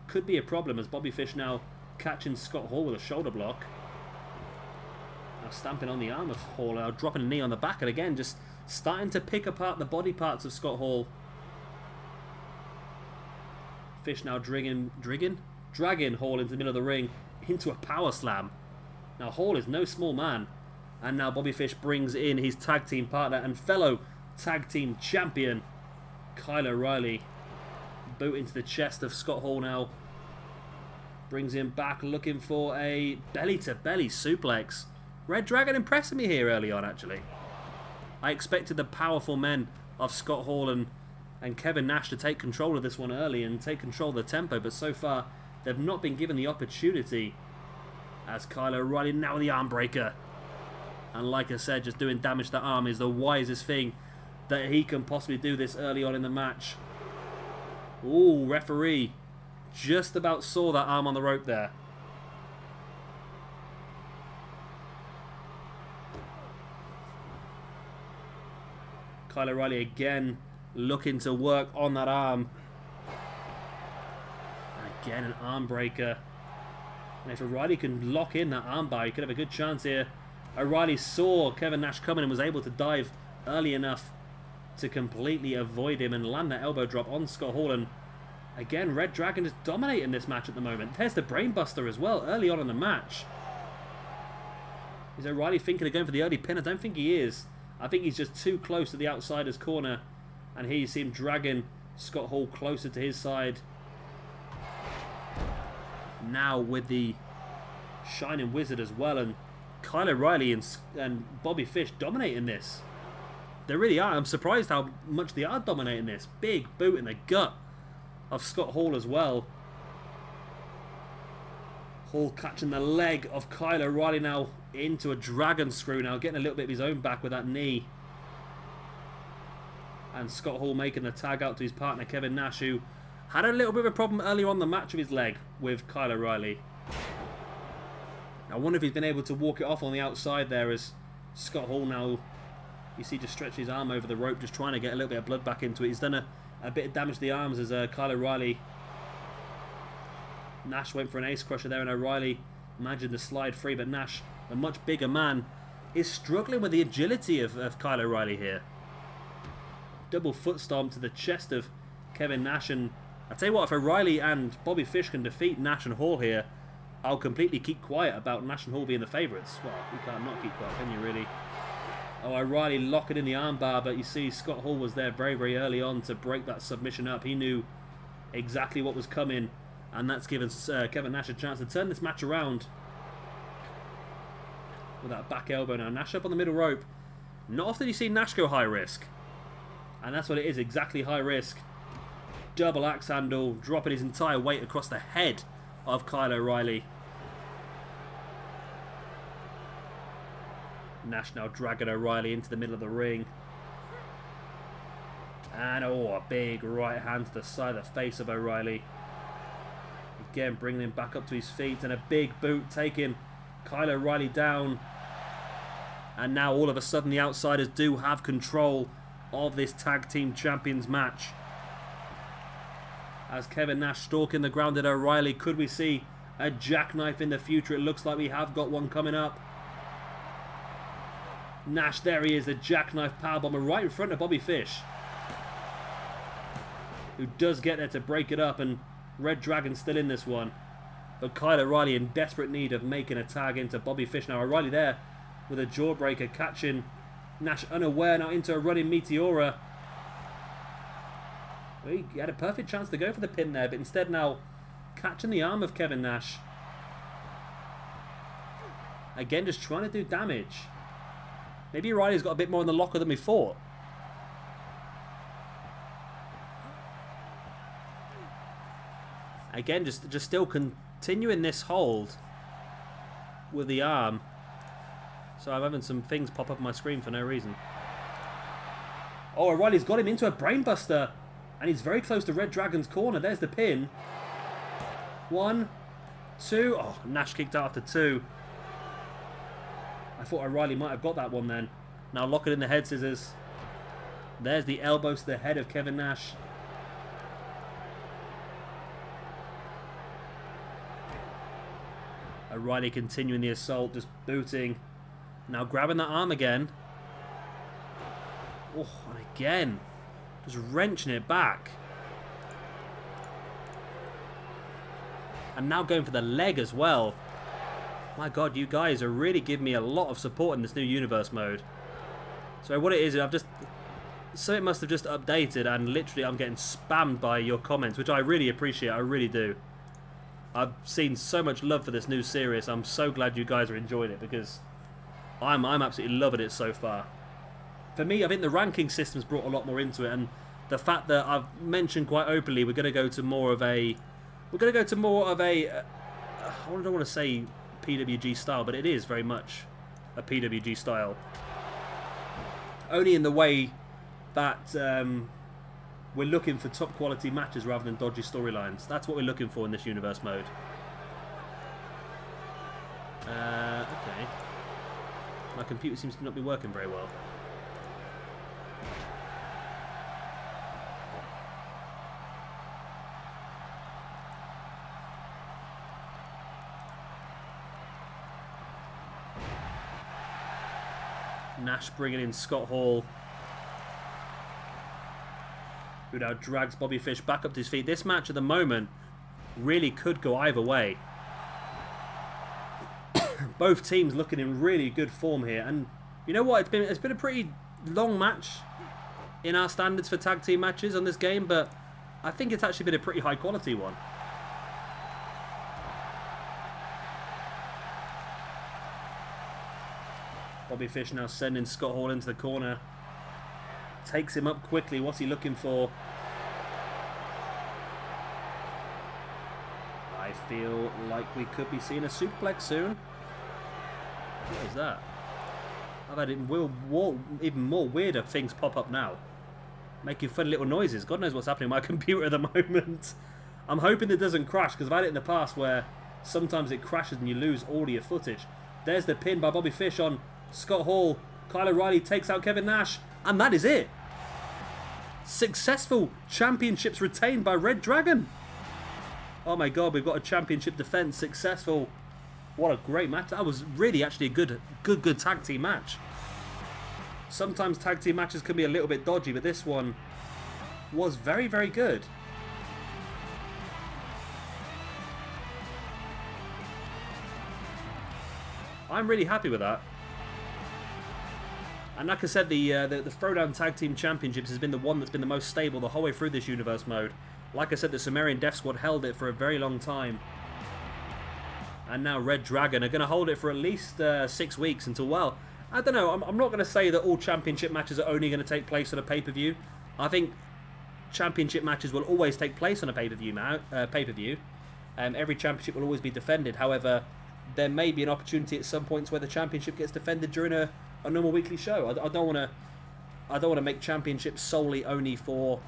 could be a problem as Bobby Fish now catching Scott Hall with a shoulder block. Now stamping on the arm of Hall, now dropping a knee on the back, and again just starting to pick apart the body parts of Scott Hall. Fish now dragging Hall into the middle of the ring into a power slam. Now Hall is no small man, and now Bobby Fish brings in his tag team partner and fellow tag team champion, Kyle O'Reilly. Boot into the chest of Scott Hall now. Brings him back looking for a belly-to-belly suplex. reDragon impressing me here early on, actually. I expected the powerful men of Scott Hall and Kevin Nash to take control of this one early and take control of the tempo, but so far they've not been given the opportunity. As Kyle O'Reilly now the arm breaker. And like I said, just doing damage to the arm is the wisest thing that he can possibly do this early on in the match. Ooh, referee just about saw that arm on the rope there. Kyle O'Reilly again looking to work on that arm. And again, an arm breaker. And if O'Reilly can lock in that armbar, he could have a good chance here. O'Reilly saw Kevin Nash coming and was able to dive early enough to completely avoid him and land that elbow drop on Scott Hall. And again, reDragon is dominating this match at the moment. There's the brainbuster as well early on in the match. Is O'Reilly thinking of going for the early pin? I don't think he is. I think he's just too close to the outsider's corner. And here you see him dragging Scott Hall closer to his side. Now with the Shining Wizard as well, and Kyle O'Reilly and Bobby Fish dominating this. They really are. I'm surprised how much they are dominating this. Big boot in the gut of Scott Hall as well. Hall catching the leg of Kyle O'Reilly now into a dragon screw now, getting a little bit of his own back with that knee. And Scott Hall making the tag out to his partner Kevin Nash, who had a little bit of a problem earlier on the match of his leg with Kyle O'Reilly. I wonder if he's been able to walk it off on the outside there, as Scott Hall now, you see, just stretch his arm over the rope, just trying to get a little bit of blood back into it. He's done a bit of damage to the arms as Kyle O'Reilly. Nash went for an ace crusher there, and O'Reilly managed to slide free, but Nash, a much bigger man, is struggling with the agility of Kyle O'Reilly here. Double foot stomp to the chest of Kevin Nash, and I tell you what, if O'Reilly and Bobby Fish can defeat Nash and Hall here, I'll completely keep quiet about Nash and Hall being the favourites. Well, you can't not keep quiet, can you really? Oh, O'Reilly locking in the armbar, but you see Scott Hall was there very, very early on to break that submission up. He knew exactly what was coming, and that's given Kevin Nash a chance to turn this match around with that back elbow. Now Nash up on the middle rope. Not often you see Nash go high risk, and that's what it is, exactly high risk. Double axe handle, dropping his entire weight across the head of Kyle O'Reilly. Nash now dragging O'Reilly into the middle of the ring. And oh, a big right hand to the side of the face of O'Reilly. Again, bringing him back up to his feet, and a big boot taking Kyle O'Reilly down. And now all of a sudden the Outsiders do have control of this tag team champions match. As Kevin Nash stalking the ground at O'Reilly, could we see a jackknife in the future? It looks like we have got one coming up. Nash, there he is, the jackknife powerbomber right in front of Bobby Fish, who does get there to break it up, and reDragon still in this one. But Kyle O'Reilly in desperate need of making a tag into Bobby Fish. Now O'Reilly there with a jawbreaker, catching Nash unaware, now into a running Meteora. He had a perfect chance to go for the pin there, but instead now catching the arm of Kevin Nash. Again, just trying to do damage. Maybe O'Reilly's got a bit more in the locker than we thought. Again, just still continuing this hold with the arm. So I'm having some things pop up on my screen for no reason. Oh, O'Reilly's got him into a brainbuster, and he's very close to reDragon's corner. There's the pin. 1, 2. Oh, Nash kicked out after 2. I thought O'Reilly might have got that one then. Now lock it in the head scissors. There's the elbows to the head of Kevin Nash. O'Reilly continuing the assault, just booting. Now grabbing that arm again. Oh, and again, just wrenching it back. And now going for the leg as well. My God, you guys are really giving me a lot of support in this new universe mode. So what it is, so it must have just updated, and literally I'm getting spammed by your comments, which I really appreciate. I really do. I've seen so much love for this new series. I'm so glad you guys are enjoying it, because I'm absolutely loving it so far. For me, I think the ranking system's brought a lot more into it, and the fact that I've mentioned quite openly we're going to go to more of a, I don't want to say PWG style, but it is very much a PWG style. Only in the way that we're looking for top quality matches rather than dodgy storylines. That's what we're looking for in this universe mode. Okay. My computer seems to not be working very well. Nash bringing in Scott Hall, who now drags Bobby Fish back up to his feet. This match at the moment really could go either way. Both teams looking in really good form here, and you know what? It's been a pretty long match in our standards for tag team matches on this game, but I think it's actually been a pretty high quality one. Bobby Fish now sending Scott Hall into the corner. Takes him up quickly. What's he looking for? I feel like we could be seeing a superplex soon. What is that? I've had even more weirder things pop up now. Making funny little noises. God knows what's happening to my computer at the moment. I'm hoping it doesn't crash, because I've had it in the past where sometimes it crashes and you lose all of your footage. There's the pin by Bobby Fish on Scott Hall. Kyle O'Reilly takes out Kevin Nash, and that is it. Successful championships retained by reDragon. Oh my god, we've got a championship defense successful. What a great match. That was really actually a good tag team match. Sometimes tag team matches can be a little bit dodgy, but this one was very, very good. I'm really happy with that. And like I said, the Throwdown Tag Team Championships has been the one that's been the most stable the whole way through this universe mode. Like I said, the Sumerian Death Squad held it for a very long time. And now reDragon are going to hold it for at least 6 weeks until, well, I don't know, I'm not going to say that all championship matches are only going to take place on a pay-per-view. I think championship matches will always take place on a pay-per-view. Every championship will always be defended. However, there may be an opportunity at some points where the championship gets defended during a normal weekly show. I don't want to make championships solely only for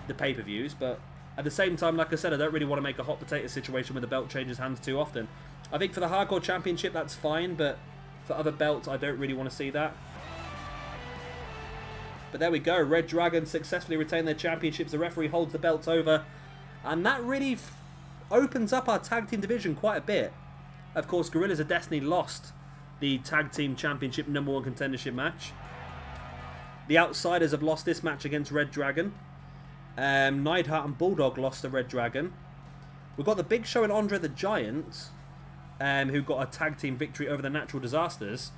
the pay-per-views, but at the same time, like I said, I don't really want to make a hot potato situation where the belt changes hands too often. I think for the Hardcore Championship that's fine, but for other belts I don't really want to see that. But there we go, reDragon successfully retain their championships. The referee holds the belts over, and that really opens up our tag team division quite a bit. Of course, Gorillas of Destiny lost the Tag Team Championship #1 contendership match. The Outsiders have lost this match against reDragon. Neidhart and Bulldog lost to reDragon. We've got the Big Show and Andre the Giant, who got a tag team victory over the Natural Disasters.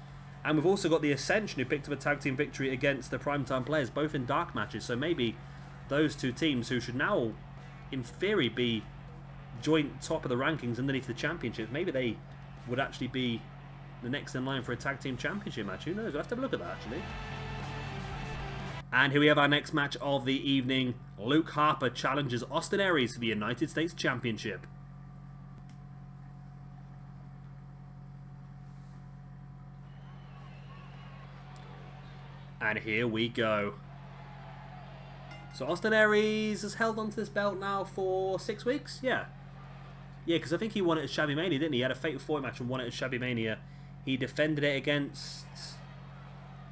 And we've also got the Ascension, who picked up a tag team victory against the Primetime Players, both in dark matches. So maybe those two teams, who should now, in theory, be joint top of the rankings underneath the championship, maybe they would actually be the next in line for a tag team championship match. Who knows? We'll have to have a look at that, actually. And here we have our next match of the evening. Luke Harper challenges Austin Aries for the United States Championship. And here we go. So Austin Aries has held onto this belt now for 6 weeks? Yeah. Yeah, because I think he won it at Shabby Mania, didn't he? He had a Fatal 4 match and won it at Shabby Mania. He defended it against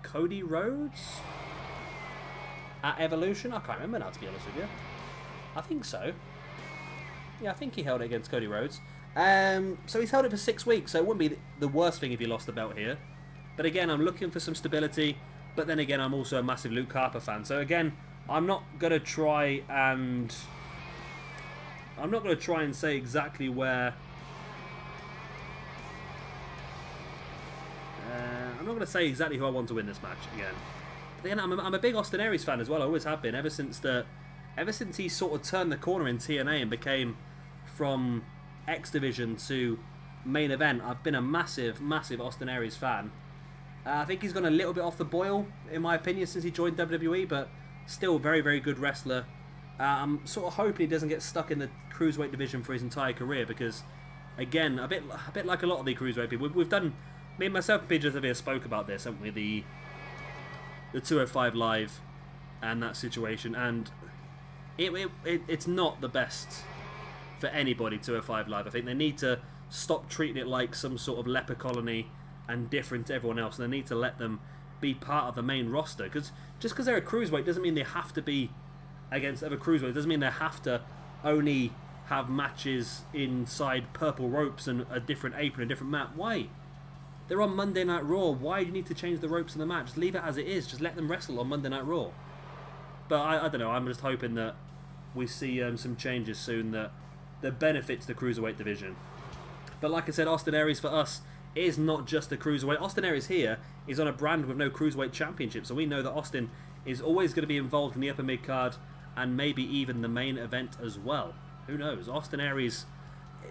Cody Rhodes at Evolution. I can't remember now, to be honest with you. I think so. Yeah, I think he held it against Cody Rhodes. So he's held it for 6 weeks, so it wouldn't be the worst thing if he lost the belt here. But again, I'm looking for some stability. But then again, I'm also a massive Luke Harper fan. So again, I'm not going to try and say exactly where... I'm not going to say exactly who I want to win this match again. But then I'm a big Austin Aries fan as well. I always have been, ever since he sort of turned the corner in TNA and became from X Division to main event. I've been a massive, massive Austin Aries fan. I think he's gone a little bit off the boil, in my opinion, since he joined WWE, but still a very, very good wrestler. I'm sort of hoping he doesn't get stuck in the cruiserweight division for his entire career, because, again, a bit like a lot of the cruiserweight people, we've done. Me and myself and PJ spoke about this, haven't we? The 205 Live and that situation, and it's not the best for anybody. 205 Live. I think they need to stop treating it like some sort of leper colony and different to everyone else, and they need to let them be part of the main roster. Because just because they're a cruiserweight doesn't mean they have to be against other cruiserweights. Doesn't mean they have to only have matches inside purple ropes and a different apron, a different mat. Why? They're on Monday Night Raw. Why do you need to change the ropes in the match? Just leave it as it is. Just let them wrestle on Monday Night Raw. But I don't know. I'm just hoping that we see some changes soon that benefits the cruiserweight division. But like I said, Austin Aries for us is not just a cruiserweight. Austin Aries here is on a brand with no cruiserweight championship, so we know that Austin is always going to be involved in the upper mid card and maybe even the main event as well. Who knows? Austin Aries,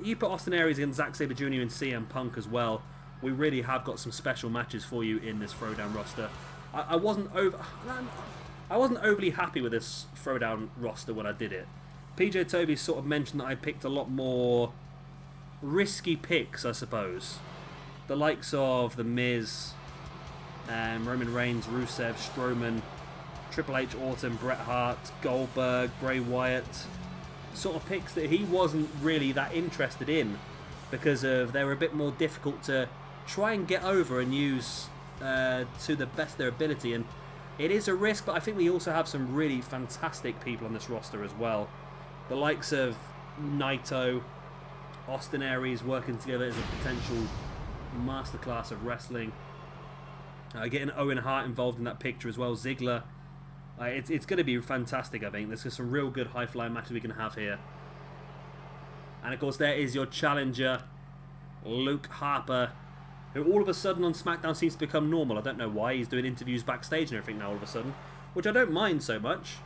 you put Austin Aries against Zack Sabre Jr. and CM Punk as well. We really have got some special matches for you in this Throwdown roster. I wasn't overly happy with this Throwdown roster when I did it. PJ Toby sort of mentioned that I picked a lot more risky picks, I suppose. The likes of The Miz, Roman Reigns, Rusev, Strowman, Triple H, Orton, Bret Hart, Goldberg, Bray Wyatt. Sort of picks that he wasn't really that interested in because of they were a bit more difficult to try and get over and use to the best of their ability. And it is a risk, but I think we also have some really fantastic people on this roster as well. The likes of Naito, Austin Aries working together as a potential masterclass of wrestling. Getting Owen Hart involved in that picture as well. Ziggler. It's going to be fantastic, I think. There's some real good high-flying matches we can have here. And of course there is your challenger, Luke Harper, who all of a sudden on SmackDown seems to become normal. I don't know why. He's doing interviews backstage and everything now all of a sudden, which I don't mind so much.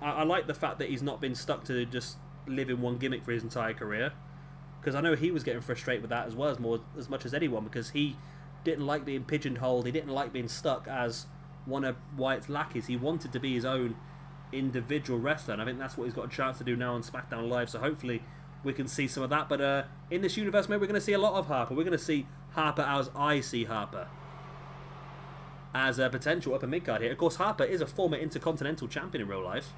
I like the fact that he's not been stuck to just living one gimmick for his entire career, because I know he was getting frustrated with that as well, as much as anyone, because he didn't like being pigeonholed. He didn't like being stuck as one of Wyatt's lackeys. He wanted to be his own individual wrestler, and I think that's what he's got a chance to do now on SmackDown Live, so hopefully we can see some of that. But in this universe, maybe we're going to see a lot of Harper. We're going to see Harper as I see Harper, as a potential upper mid-card here. Of course, Harper is a former Intercontinental Champion in real life.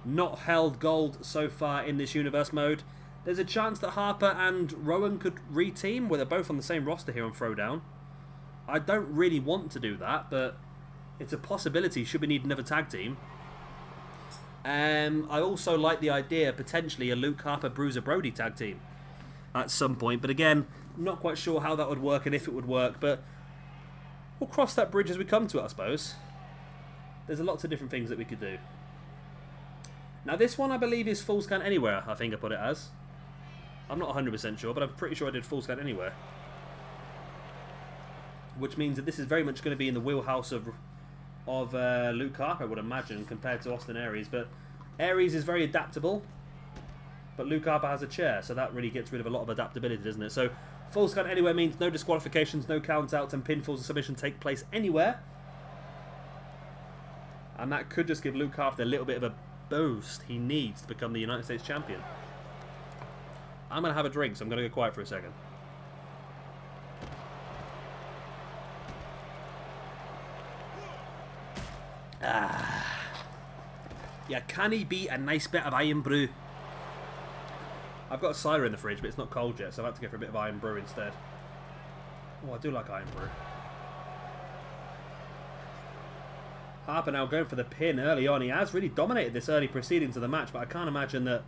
Not held gold so far in this universe mode. There's a chance that Harper and Rowan could re-team, where they're both on the same roster here on Throwdown. I don't really want to do that, but it's a possibility should we need another tag team. I also like the idea, potentially, a Luke Harper, Bruiser, Brody tag team at some point. But again, not quite sure how that would work and if it would work. But we'll cross that bridge as we come to it, I suppose. There's lots of different things that we could do. Now this one, I believe, is full scan anywhere, I think I put it as. I'm not 100% sure, but I'm pretty sure I did full scan anywhere. Which means that this is very much going to be in the wheelhouse of Luke Harper, I would imagine, compared to Austin Aries. But Aries is very adaptable, but Luke Harper has a chair, so that really gets rid of a lot of adaptability, doesn't it? So full scan anywhere means no disqualifications, no count-outs, and pinfalls and submission take place anywhere. And that could just give Luke Harper a little bit of a boost he needs to become the United States Champion. I'm going to have a drink, so I'm going to go quiet for a second. Yeah, can he beat a nice bit of iron brew? I've got a cider in the fridge, but it's not cold yet, so I've had to go for a bit of iron brew instead. Oh, I do like iron brew. Harper now going for the pin early on. He has really dominated this early proceedings of the match, but I can't imagine that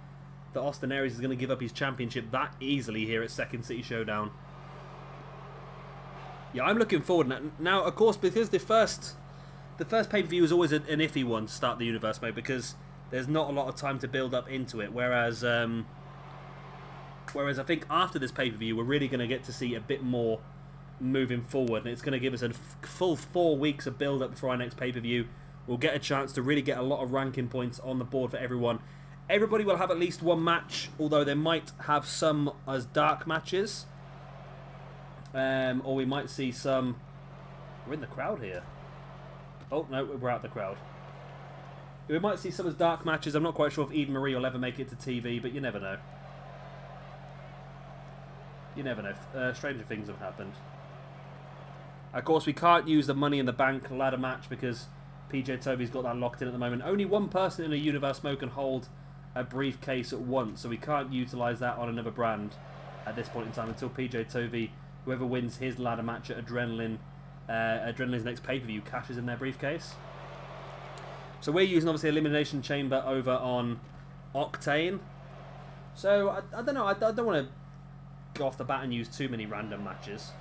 Austin Aries is going to give up his championship that easily here at Second City Showdown. Yeah, I'm looking forward. Now, of course, because the first pay-per-view is always an iffy one to start the universe mode, because there's not a lot of time to build up into it, whereas I think after this pay-per-view we're really going to get to see a bit more moving forward, and it's going to give us a full 4 weeks of build-up before our next pay-per-view. We'll get a chance to really get a lot of ranking points on the board for everyone. Everybody will have at least one match, although they might have some as dark matches, or we might see some... We're in the crowd here. Oh, no, we're out the crowd. We might see some as dark matches. I'm not quite sure if Eve Marie will ever make it to TV, but you never know. You never know. Stranger things have happened. Of course, we can't use the Money in the Bank ladder match because PJ Toby's got that locked in at the moment. Only one person in a universe mode can hold a briefcase at once, so we can't utilise that on another brand at this point in time until PJ Toby, whoever wins his ladder match at Adrenaline's next pay-per-view, cashes in their briefcase. So we're using obviously Elimination Chamber over on Octane. So I don't know, I don't want to go off the bat and use too many random matches.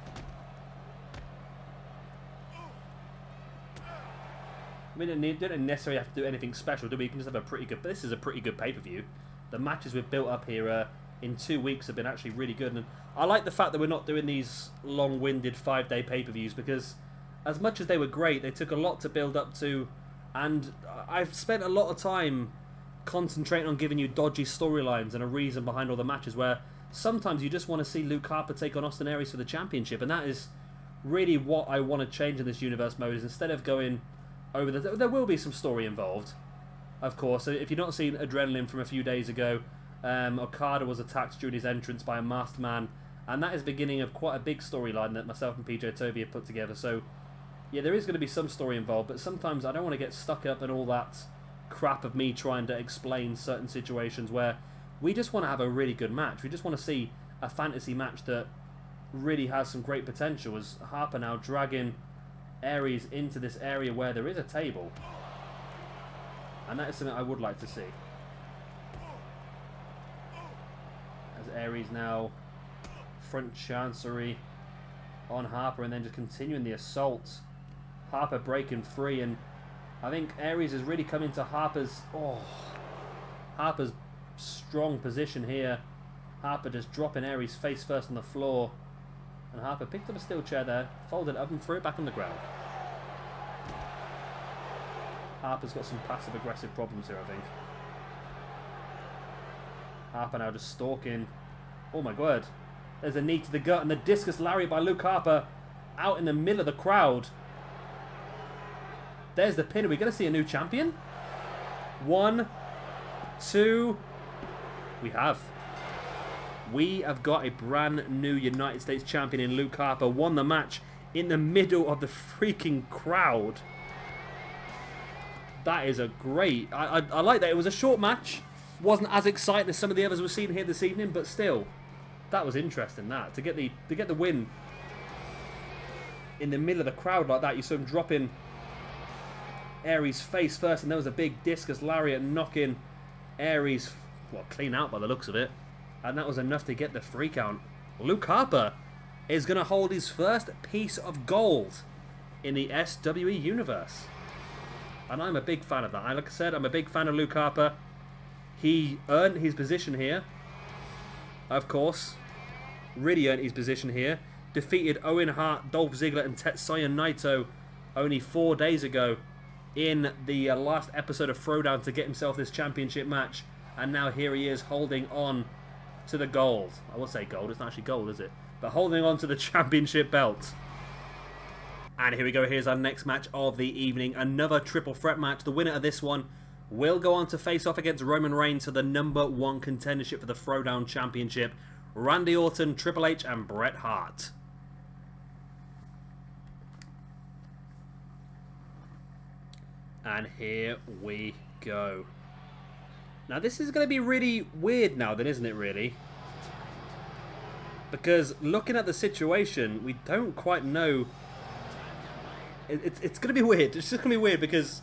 I mean, you don't necessarily have to do anything special, do we? You can just have a pretty good... This is a pretty good pay-per-view. The matches we've built up here in 2 weeks have been actually really good. And I like the fact that we're not doing these long-winded 5-day pay-per-views, because as much as they were great, they took a lot to build up to. And I've spent a lot of time concentrating on giving you dodgy storylines and a reason behind all the matches, where sometimes you just want to see Luke Harper take on Austin Aries for the championship. And that is really what I want to change in this universe mode, is instead of going... there will be some story involved, of course. So if you've not seen Adrenaline from a few days ago, Okada was attacked during his entrance by a masked man, and that is the beginning of quite a big storyline that myself and PJ Toby have put together. So yeah, there is going to be some story involved, but sometimes I don't want to get stuck up in all that crap of me trying to explain certain situations where we just want to have a really good match. We just want to see a fantasy match that really has some great potential, as Harper now dragging Aries into this area where there is a table. And that is something I would like to see. As Aries now front chancery on Harper and then just continuing the assault. Harper breaking free, and I think Aries has really come into Harper's strong position here. Harper just dropping Aries face first on the floor, and Harper picked up a steel chair there, folded it up and threw it back on the ground. Harper's got some passive aggressive problems here, I think. Harper now just stalking. Oh my god. There's a knee to the gut and the discus lariat by Luke Harper out in the middle of the crowd. There's the pin. Are we going to see a new champion? 1, 2. We have. We have got a brand new United States champion in Luke Harper. Won the match in the middle of the freaking crowd. That is a great... I like that. It was a short match. Wasn't as exciting as some of the others we've seen here this evening, but still, that was interesting. That to get the win in the middle of the crowd like that. You saw him dropping Aries face first, and there was a big discus lariat knocking Aries, well, clean out by the looks of it, and that was enough to get the 3 count. Luke Harper is going to hold his first piece of gold in the SWE universe, and I'm a big fan of that. Like I said, I'm a big fan of Luke Harper. He earned his position here, of course. Really earned his position here. Defeated Owen Hart, Dolph Ziggler, and Tetsuya Naito only 4 days ago in the last episode of Throwdown to get himself this championship match. And now here he is holding on to the gold. I will say gold. It's not actually gold, is it? But holding on to the championship belt. And here we go. Here's our next match of the evening. Another triple threat match. The winner of this one will go on to face off against Roman Reigns for the #1 contendership for the Throwdown Championship. Randy Orton, Triple H, and Bret Hart. And here we go. Now this is going to be really weird now then, isn't it, really? Because looking at the situation, we don't quite know. It's going to be weird. It's just going to be weird because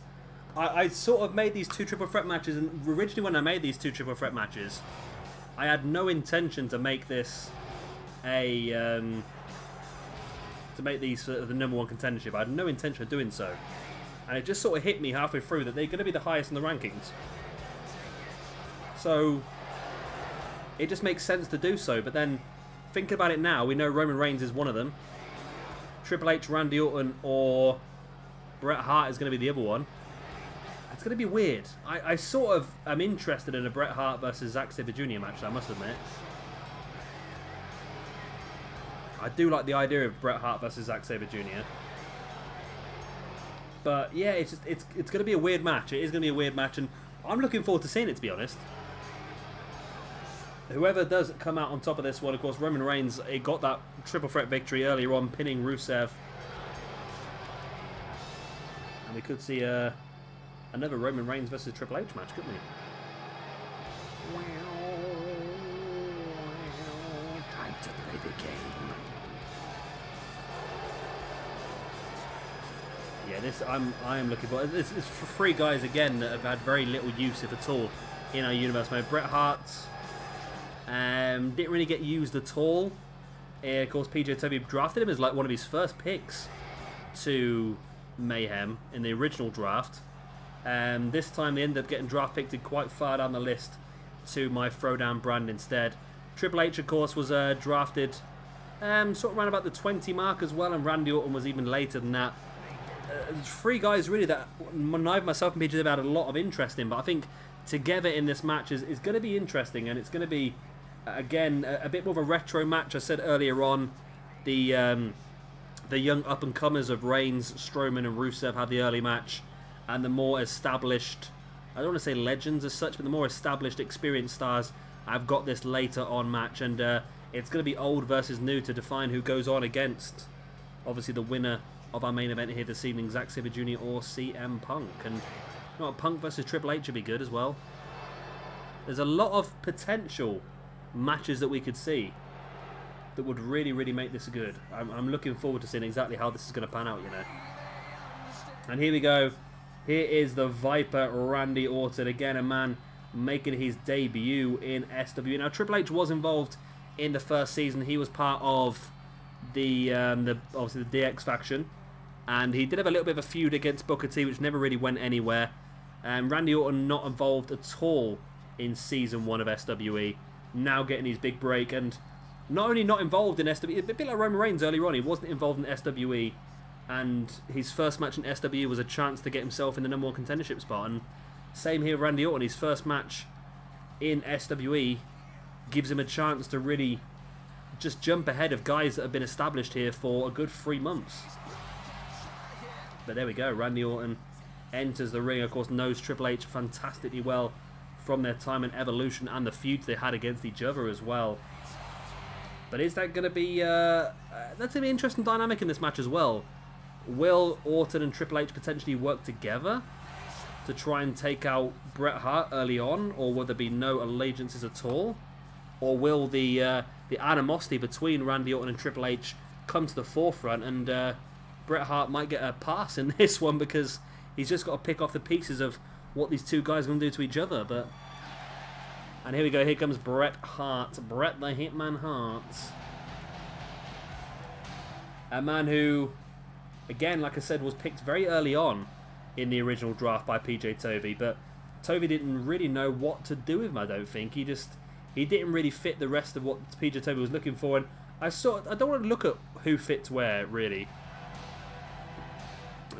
I sort of made these 2 triple threat matches, and originally when I made these 2 triple threat matches, I had no intention to make this a to make these the #1 contendership. I had no intention of doing so, and it just sort of hit me halfway through that they're going to be the highest in the rankings. So it just makes sense to do so. But then thinking about it now, we know Roman Reigns is one of them. Triple H, Randy Orton, or Bret Hart is going to be the other one. It's going to be weird. I sort of am interested in a Bret Hart versus Zack Sabre Jr. match, I must admit. I do like the idea of Bret Hart versus Zack Sabre Jr. But yeah, it's going to be a weird match. It is going to be a weird match, and I'm looking forward to seeing it, to be honest. Whoever does come out on top of this one, of course, Roman Reigns, he got that triple threat victory earlier on, pinning Rusev. And we could see another Roman Reigns versus Triple H match, couldn't we? Time to play the game. Yeah, this I'm looking for. It's for 3 guys again that have had very little use, if at all, in our universe mode. Bret Hart didn't really get used at all. Of course, PJW drafted him as like one of his first picks to Mayhem in the original draft. This time they ended up getting draft picked quite far down the list to my Throwdown brand instead. Triple H, of course, was drafted sort of around about the 20 mark as well, and Randy Orton was even later than that. 3 guys really that neither myself and PJ have had a lot of interest in, but I think together in this match is going to be interesting, and it's going to be again a bit more of a retro match. I said earlier on, the young up and comers of Reigns, Strowman, and Rusev had the early match, and the more established, I don't want to say legends as such, but the more established, experienced stars have got this later on match, and it's going to be old versus new to define who goes on against, obviously, the winner of our main event here this evening, Zack Sabre Jr. or CM Punk. And you know what, Punk versus Triple H would be good as well. There's a lot of potential matches that we could see. that would really, really make this good. I'm looking forward to seeing exactly how this is going to pan out, you know. And here we go. Here is the Viper, Randy Orton. Again, a man making his debut in SWE. Now, Triple H was involved in the first season. He was part of the obviously the DX faction. And he did have a little bit of a feud against Booker T, which never really went anywhere. Randy Orton not involved at all in Season 1 of SWE. Now getting his big break. And not only not involved in SWE, a bit like Roman Reigns earlier on, he wasn't involved in SWE. And his first match in SWE was a chance to get himself in the #1 contendership spot. And same here, Randy Orton. His first match in SWE gives him a chance to really just jump ahead of guys that have been established here for a good 3 months. But there we go. Randy Orton enters the ring. Of course, knows Triple H fantastically well from their time in Evolution and the feuds they had against each other as well. But is that going to be... that's going to be an interesting dynamic in this match as well. Will Orton and Triple H potentially work together to try and take out Bret Hart early on? Or will there be no allegiances at all? Or will the animosity between Randy Orton and Triple H come to the forefront and Bret Hart might get a pass in this one because he's just got to pick off the pieces of what these two guys are going to do to each other. And here we go. Here comes Bret Hart. Bret the Hitman Hart. A man who, again, like I said, was picked very early on in the original draft by PJ Toby, but Toby didn't really know what to do with him, I don't think. He didn't really fit the rest of what PJ Toby was looking for, and I don't want to look at who fits where, really.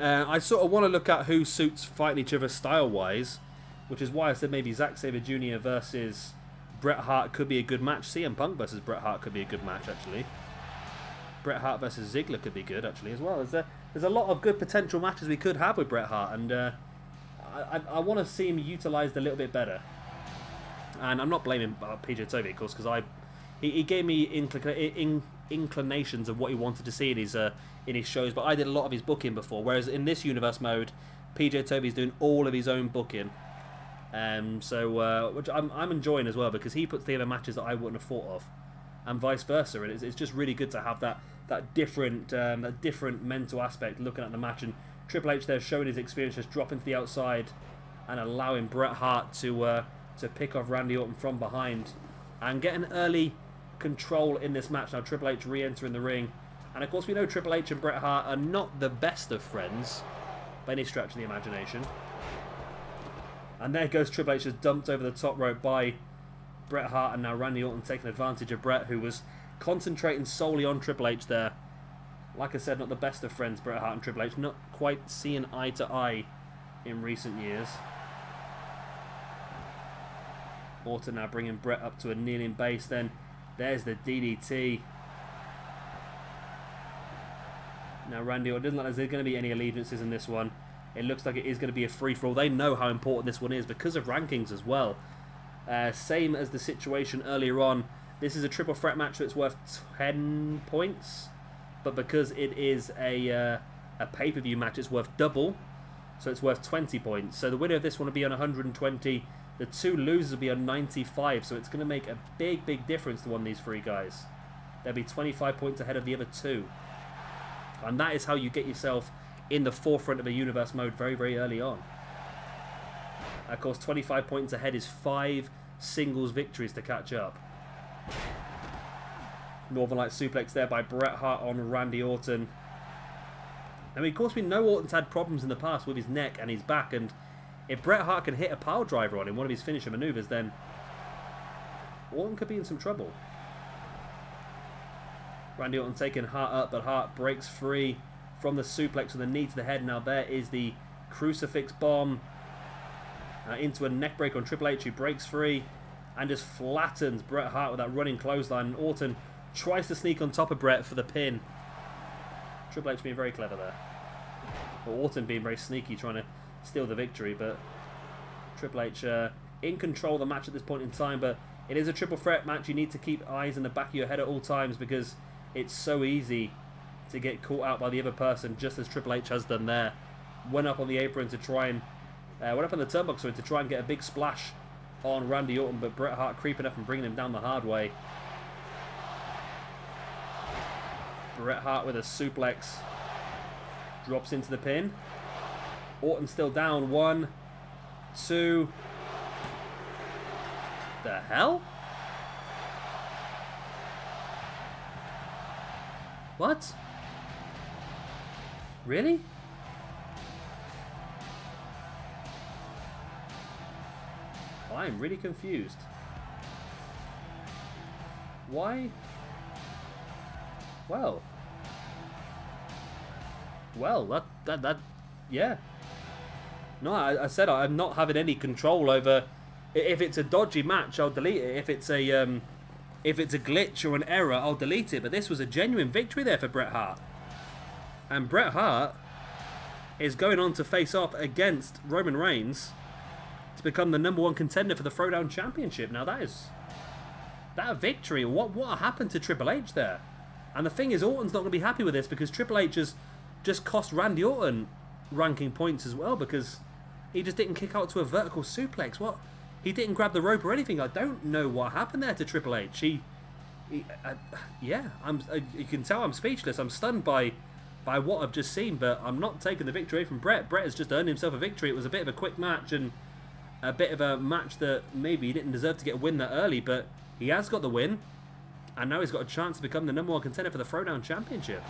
I sort of want to look at who suits fighting each other style-wise, which is why I said maybe Zack Sabre Jr. versus Bret Hart could be a good match. CM Punk versus Bret Hart could be a good match, actually. Bret Hart versus Ziggler could be good, actually, as well. There's a lot of good potential matches we could have with Bret Hart, and I want to see him utilised a little bit better. And I'm not blaming PJ Toby, of course, because he gave me inclinations of what he wanted to see in his shows, but I did a lot of his booking before, whereas in this universe mode, PJ Toby's doing all of his own booking. Which I'm enjoying as well, because he puts together matches that I wouldn't have thought of, and vice versa. And it's just really good to have that different mental aspect looking at the match. And Triple H there showing his experience, just dropping to the outside and allowing Bret Hart to pick off Randy Orton from behind and get an early control in this match. Now Triple H re-entering the ring, and of course we know Triple H and Bret Hart are not the best of friends by any stretch of the imagination. And there goes Triple H, just dumped over the top rope by Bret Hart, and now Randy Orton taking advantage of Bret, who was concentrating solely on Triple H there. Like I said, not the best of friends, Bret Hart and Triple H, not quite seeing eye to eye in recent years. Orton now bringing Bret up to a kneeling base, then there's the DDT. Now Randy Orton, doesn't look like there's going to be any allegiances in this one. It looks like it is going to be a free-for-all. They know how important this one is because of rankings as well. Same as the situation earlier on. This is a triple threat match that's worth 10 points. But because it is a pay-per-view match, it's worth double. So it's worth 20 points. So the winner of this one will be on 120. The two losers will be on 95. So it's going to make a big, big difference to one of these three guys. They'll be 25 points ahead of the other two. And that is how you get yourself in the forefront of a universe mode very, very early on. Of course, 25 points ahead is 5 singles victories to catch up. Northern Light suplex there by Bret Hart on Randy Orton. I mean, of course, we know Orton's had problems in the past with his neck and his back, and if Bret Hart can hit a pile driver on him, one of his finisher maneuvers, then Orton could be in some trouble. Randy Orton taking Hart up, but Hart breaks free from the suplex with a knee to the head. Now there is the crucifix bomb into a neck break on Triple H, who breaks free and just flattens Bret Hart with that running clothesline. And Orton tries to sneak on top of Bret for the pin. Triple H being very clever there. Or Orton being very sneaky, trying to steal the victory. But Triple H in control of the match at this point in time. But it is a triple threat match. You need to keep eyes in the back of your head at all times, because it's so easy to get caught out by the other person, just as Triple H has done there. Went up on the apron to try and... went up on the turnbuckle to try and get a big splash on Randy Orton, but Bret Hart creeping up and bringing him down the hard way. Bret Hart with a suplex. Drops into the pin. Orton still down. 1, 2. The hell? What? Really? I'm really confused. Why? Well, yeah. No, I said I'm not having any control over. If it's a dodgy match, I'll delete it. If it's a glitch or an error, I'll delete it. But this was a genuine victory there for Bret Hart. And Bret Hart is going on to face off against Roman Reigns to become the #1 contender for the Throwdown Championship. Now that victory, what happened to Triple H there? And the thing is, Orton's not going to be happy with this because Triple H has just cost Randy Orton ranking points as well because he just didn't kick out to a vertical suplex. What? He didn't grab the rope or anything. I don't know what happened there to Triple H. Yeah, you can tell I'm speechless. I'm stunned by what I've just seen, but I'm not taking the victory from Bret. Bret has just earned himself a victory. It was a bit of a quick match and a bit of a match that maybe he didn't deserve to get a win that early, but he has got the win, and now he's got a chance to become the #1 contender for the Throwdown Championship.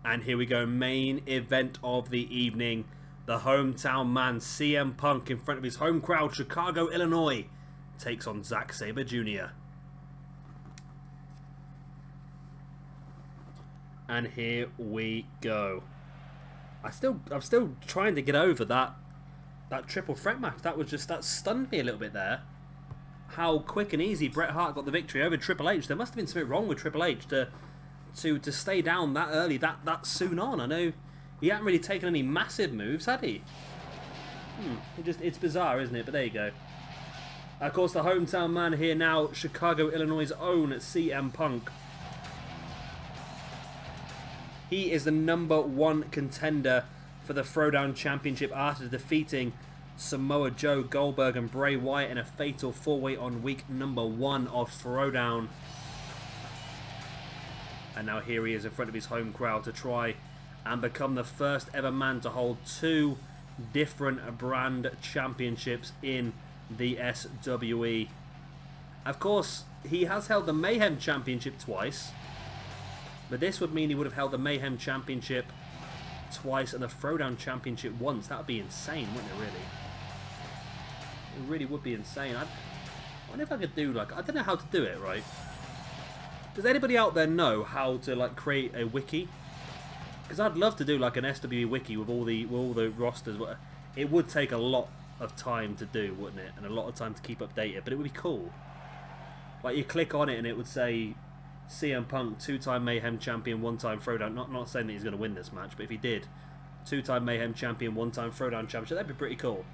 And here we go, main event of the evening. The hometown man, CM Punk, in front of his home crowd, Chicago, Illinois, takes on Zack Sabre Jr. And here we go. I'm still trying to get over that triple threat match. That stunned me a little bit there. How quick and easy Bret Hart got the victory over Triple H. There must have been something wrong with Triple H to stay down that early, that soon on. I know he hadn't really taken any massive moves, had he? It's bizarre, isn't it? But there you go. Of course, the hometown man here now, Chicago, Illinois' own CM Punk. He is the #1 contender for the Throwdown Championship after defeating Samoa Joe, Goldberg and Bray Wyatt in a fatal 4-way on week #1 of Throwdown. And now here he is in front of his home crowd to try and become the first ever man to hold 2 different brand championships in the SWE. Of course, he has held the Mayhem Championship twice, but this would mean he would have held the Mayhem Championship twice and the Throwdown Championship once. That would be insane, wouldn't it, really? It really would be insane. I wonder if I could do, like, I don't know how to do it, right? Does anybody out there know how to, like, create a wiki? Because I'd love to do, like, an SWE wiki with all the rosters. It would take a lot of time to do, wouldn't it? And a lot of time to keep updated, but it would be cool. Like, you click on it and it would say CM Punk, 2-time Mayhem Champion, 1-time Throwdown. Not saying that he's going to win this match, but if he did, 2-time Mayhem Champion, 1-time Throwdown Championship, that'd be pretty cool.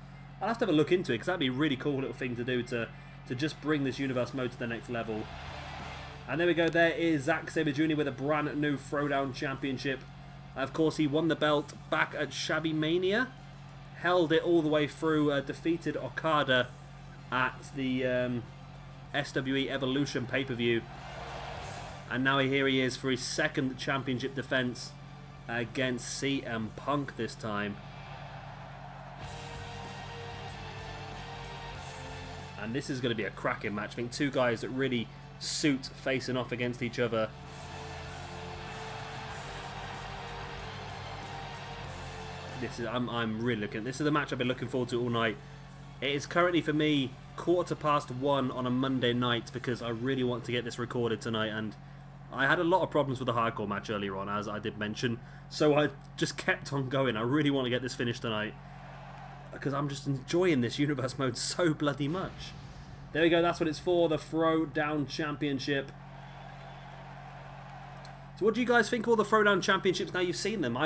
I'll have to have a look into it because that'd be a really cool little thing to do to just bring this universe mode to the next level. And there we go. There is Zack Sabre Jr. with a brand new Throwdown Championship. Of course, he won the belt back at Shabby Mania, held it all the way through, defeated Okada at the SWE Evolution pay-per-view. And now here he is for his second championship defense against CM Punk this time. And this is going to be a cracking match. I think 2 guys that really suit facing off against each other. I'm really looking. This is the match I've been looking forward to all night. It is currently for me 1:15 on a Monday night because I really want to get this recorded tonight, and I had a lot of problems with the hardcore match earlier on, as I did mention, so I just kept on going. I really want to get this finished tonight because I'm just enjoying this universe mode so bloody much. There we go, that's what it's for, the Throwdown Championship. So what do you guys think of all the Throwdown Championships now you've seen them?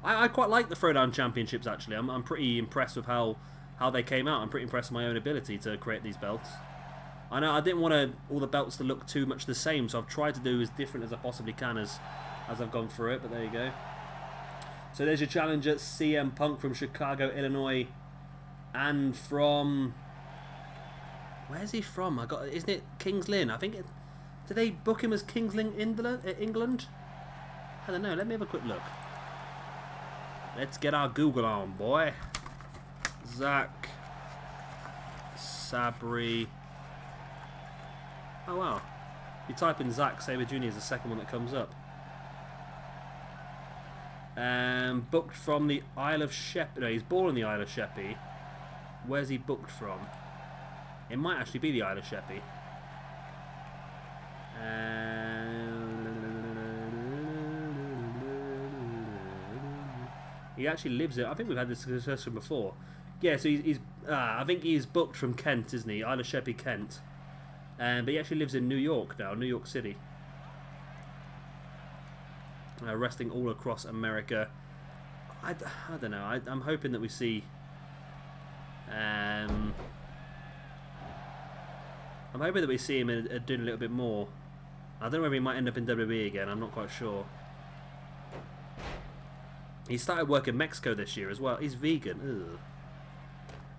I quite like the Throwdown Championships, actually. I'm pretty impressed with how they came out. I'm pretty impressed with my own ability to create these belts. I know I didn't want all the belts to look too much the same, so I've tried to do as different as I possibly can as I've gone through it, but there you go. So there's your challenger, CM Punk from Chicago, Illinois, and from... Where's he from? Isn't it Kings Lynn? I think Did they book him as Kingsling England? I don't know. Let me have a quick look. Let's get our Google on, boy. Zack. Sabre. Oh, wow. You type in Zack, Sabre Jr. is the second one that comes up. Booked from the Isle of Sheppey. No, he's born in the Isle of Sheppey. Where's he booked from? It might actually be the Isle of Sheppey. He actually lives in... I think we've had this discussion before. Yeah, so he's I think he's booked from Kent, isn't he? Isle of Sheppey, Kent. But he actually lives in New York now, New York City. Wrestling all across America. I don't know. I'm hoping that we see... I'm hoping that we see him doing a little bit more. I don't know whether he might end up in WWE again. I'm not quite sure. He started working Mexico this year as well. He's vegan. Ugh.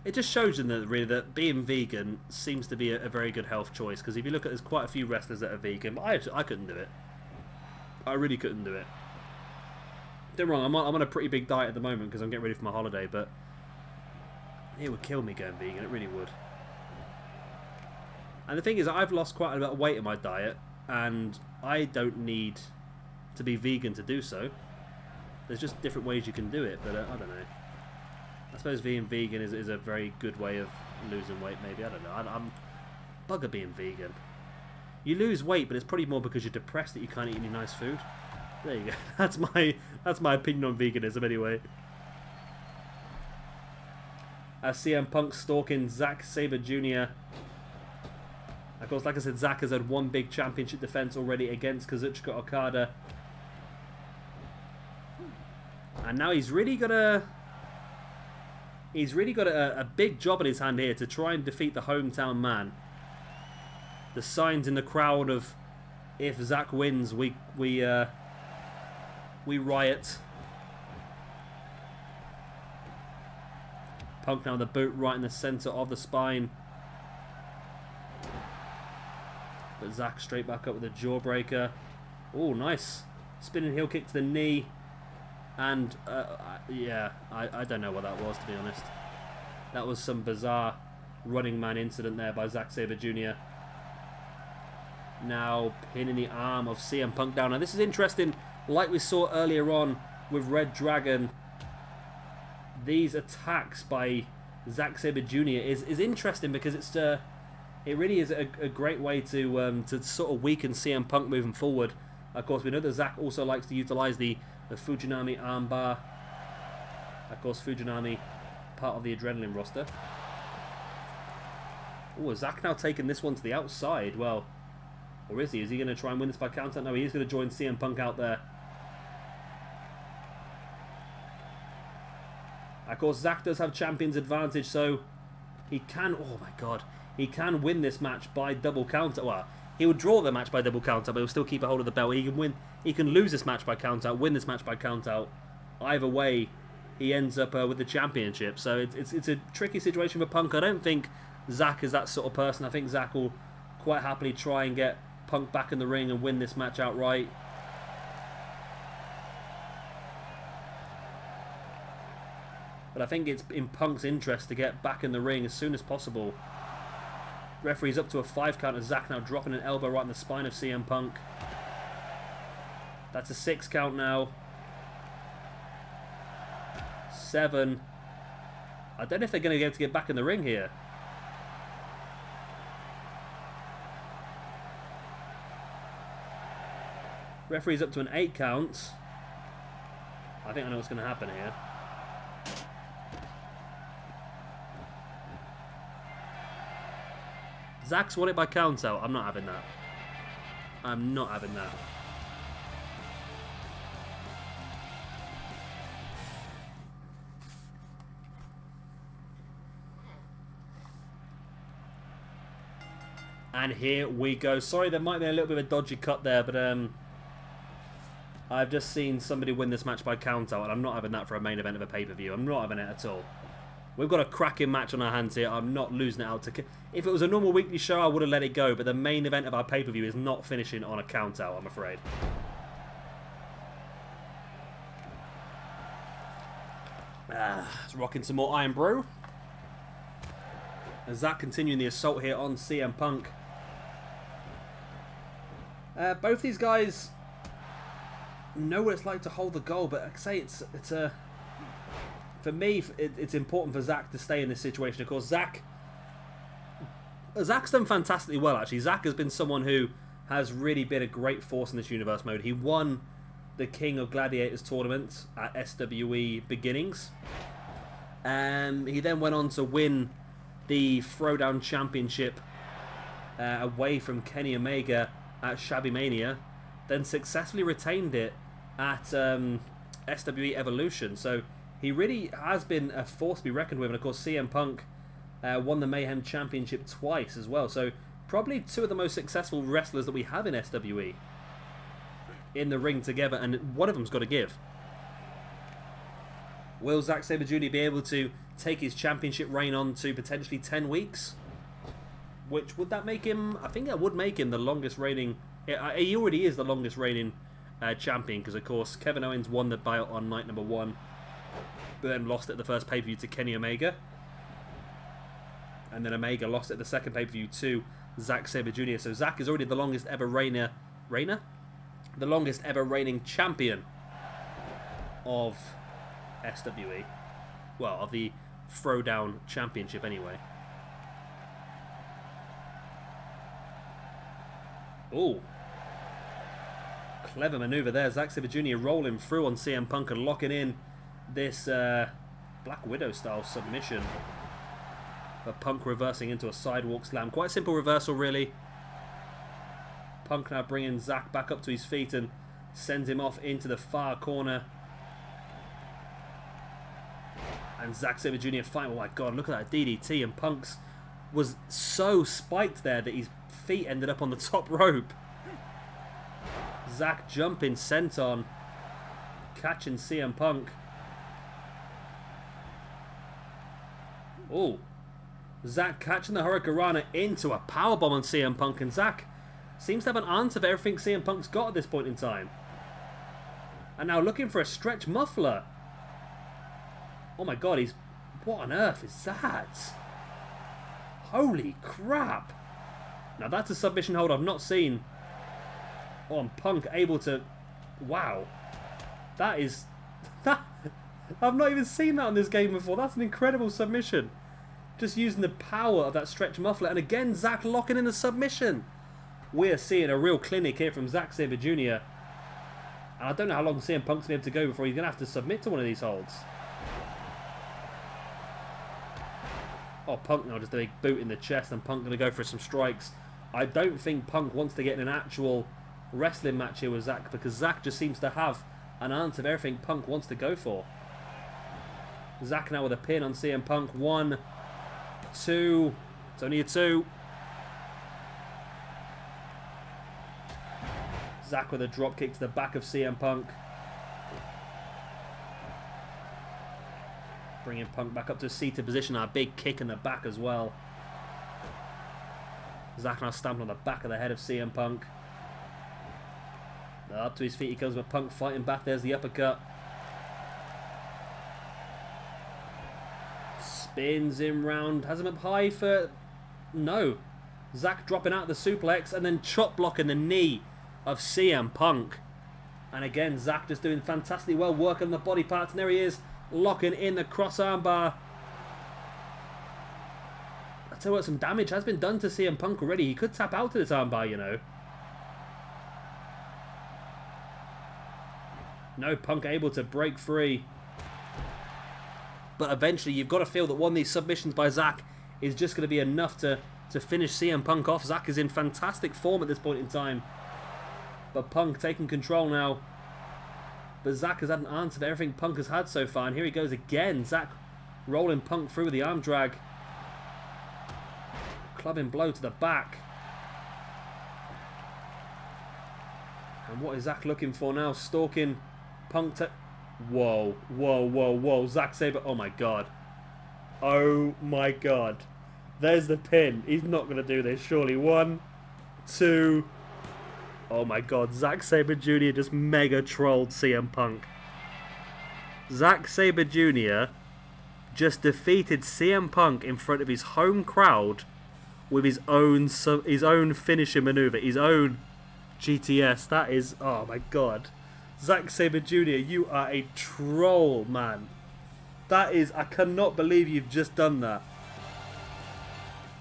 It just shows you that really that being vegan seems to be a very good health choice. Because if you look at, there's quite a few wrestlers that are vegan, but I couldn't do it. I really couldn't do it. Don't get me wrong, I'm on a pretty big diet at the moment because I'm getting ready for my holiday, but it would kill me going vegan. It really would. And the thing is, I've lost quite a bit of weight in my diet, and I don't need to be vegan to do so. There's just different ways you can do it, but I don't know. I suppose being vegan is a very good way of losing weight, maybe. I don't know. I'm bugger being vegan. You lose weight, but it's probably more because you're depressed that you can't eat any nice food. There you go. That's my opinion on veganism, anyway. CM Punk stalking Zack Sabre Jr. Of course, like I said, Zack has had one big championship defense already against Kazuchika Okada. And now he's really got a big job in his hand here to try and defeat the hometown man. The signs in the crowd of if Zack wins, we riot. Punk now with the boot right in the center of the spine. But Zack straight back up with a jawbreaker. Oh, nice. Spinning heel kick to the knee. And, yeah, I don't know what that was, to be honest. That was some bizarre running man incident there by Zack Sabre Jr. Now pinning the arm of CM Punk down. Now, this is interesting. Like we saw earlier on with reDragon, these attacks by Zack Sabre Jr. is interesting because it's it really is a great way to sort of weaken CM Punk moving forward. Of course, we know that Zack also likes to utilize the Fujinami armbar. Of course, Fujinami, part of the Adrenaline roster. Oh, Zack now taking this one to the outside. Well, or is he? Is he going to try and win this by countout? No, he is going to join CM Punk out there. Of course, Zack does have champion's advantage, so he can... Oh, my God. He can win this match by double countout. Well, he would draw the match by double countout, but he'll still keep a hold of the belt. He can win. He can lose this match by countout, win this match by countout. Either way, he ends up with the championship. So it's a tricky situation for Punk. I don't think Zack is that sort of person. I think Zack will quite happily try and get Punk back in the ring and win this match outright. But I think it's in Punk's interest to get back in the ring as soon as possible. Referee's up to a 5 count as Zack now dropping an elbow right in the spine of CM Punk. That's a 6 count now. 7. I don't know if they're going to be able to get back in the ring here. Referee's up to an 8 count. I think I know what's going to happen here. Zack's won it by count out. I'm not having that. I'm not having that. And here we go. Sorry, there might be a little bit of a dodgy cut there, but I've just seen somebody win this match by count out, and I'm not having that for a main event of a pay-per-view. I'm not having it at all. We've got a cracking match on our hands here. I'm not losing it out to... If it was a normal weekly show, I would have let it go. But the main event of our pay-per-view is not finishing on a count-out, I'm afraid. It's rocking some more Iron Brew. And Zack continuing the assault here on CM Punk. Both these guys know what it's like to hold the goal, but like I say, it's a... For me, it's important for Zack to stay in this situation. Of course, Zack's done fantastically well, actually. Zack has been someone who has really been a great force in this universe mode. He won the King of Gladiators tournament at SWE beginnings. He then went on to win the Throwdown Championship away from Kenny Omega at Shabby Mania, then successfully retained it at SWE Evolution. So he really has been a force to be reckoned with. And of course, CM Punk won the Mayhem Championship twice as well. So probably two of the most successful wrestlers that we have in SWE in the ring together, and one of them's got to give. Will Zack Sabre Jr. be able to take his championship reign on to potentially 10 weeks? Which, would that make him... I think that would make him the longest reigning... He already is the longest reigning champion, because of course Kevin Owens won the belt on night number 1, but then lost it at the first pay-per-view to Kenny Omega. And then Omega lost it at the second pay-per-view to Zack Sabre Jr. So Zack is already the longest ever reigner? The longest ever reigning champion of SWE. Well, of the Throwdown Championship anyway. Oh, clever maneuver there. Zack Sabre Jr. rolling through on CM Punk and locking in this Black Widow style submission. But Punk reversing into a sidewalk slam. Quite a simple reversal, really. Punk now bringing Zack back up to his feet and sends him off into the far corner. And Zack Sabre Jr. fighting. Oh my god, look at that DDT. And Punk's was so spiked there that his feet ended up on the top rope. Zack jumping senton, catching CM Punk. Oh, Zack catching the Hurricanrana into a powerbomb on CM Punk, and Zack seems to have an answer for everything CM Punk's got at this point in time. And now looking for a stretch muffler. Oh my god, he's... What on earth is that? Holy crap. Now that's a submission hold I've not seen. Oh, and Punk able to... Wow. That is... I've not even seen that on this game before. That's an incredible submission. Just using the power of that stretch muffler. And again, Zack locking in the submission. We're seeing a real clinic here from Zack Sabre Jr. And I don't know how long CM Punk's going to be able to go before he's going to have to submit to one of these holds. Oh, Punk now just a big boot in the chest, and Punk going to go for some strikes. I don't think Punk wants to get in an actual wrestling match here with Zack, because Zack just seems to have an answer of everything Punk wants to go for. Zack now with a pin on CM Punk. 1, 2. It's only a 2. Zack with a drop kick to the back of CM Punk. Bringing Punk back up to a seated position. A big kick in the back as well. Zack now stamping on the back of the head of CM Punk. Up to his feet he comes with Punk fighting back. There's the uppercut. Spins him round. Has him up high for... No. Zack dropping out the suplex and then chop blocking the knee of CM Punk. And again, Zack just doing fantastically well, working the body parts. And there he is, locking in the cross armbar. I tell you what, some damage has been done to CM Punk already. He could tap out to this armbar, you know. No, Punk able to break free. But eventually, you've got to feel that one of these submissions by Zack is just going to be enough to finish CM Punk off. Zack is in fantastic form at this point in time. But Punk taking control now. But Zack has had an answer to everything Punk has had so far. And here he goes again. Zack rolling Punk through with the arm drag. Clubbing blow to the back. And what is Zack looking for now? Stalking Punk to... Whoa, whoa, whoa, whoa. Zack Sabre... Oh my god. Oh my god. There's the pin. He's not going to do this, surely. 1, 2. Oh my god. Zack Sabre Jr. just mega trolled CM Punk. Zack Sabre Jr. just defeated CM Punk in front of his home crowd with his own finishing maneuver, his own GTS. That is, oh my god. Zack Sabre Jr., you are a troll, man. That is, I cannot believe you've just done that.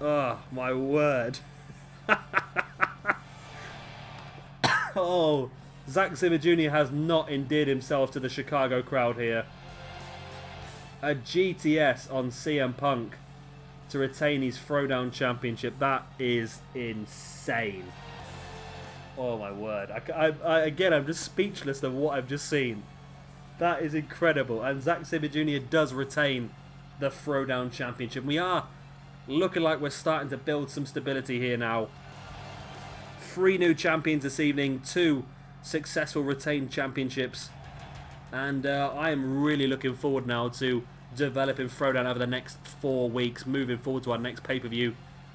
Oh, my word. Oh, Zack Sabre Jr. has not endeared himself to the Chicago crowd here. A GTS on CM Punk to retain his Throwdown Championship. That is insane. Oh my word. Again, I'm just speechless of what I've just seen. That is incredible. And Zack Sabre Jr. does retain the Throwdown Championship. We are looking like we're starting to build some stability here now. 3 new champions this evening. 2 successful retained championships. And I am really looking forward now to developing Throwdown over the next 4 weeks, moving forward to our next pay-per-view.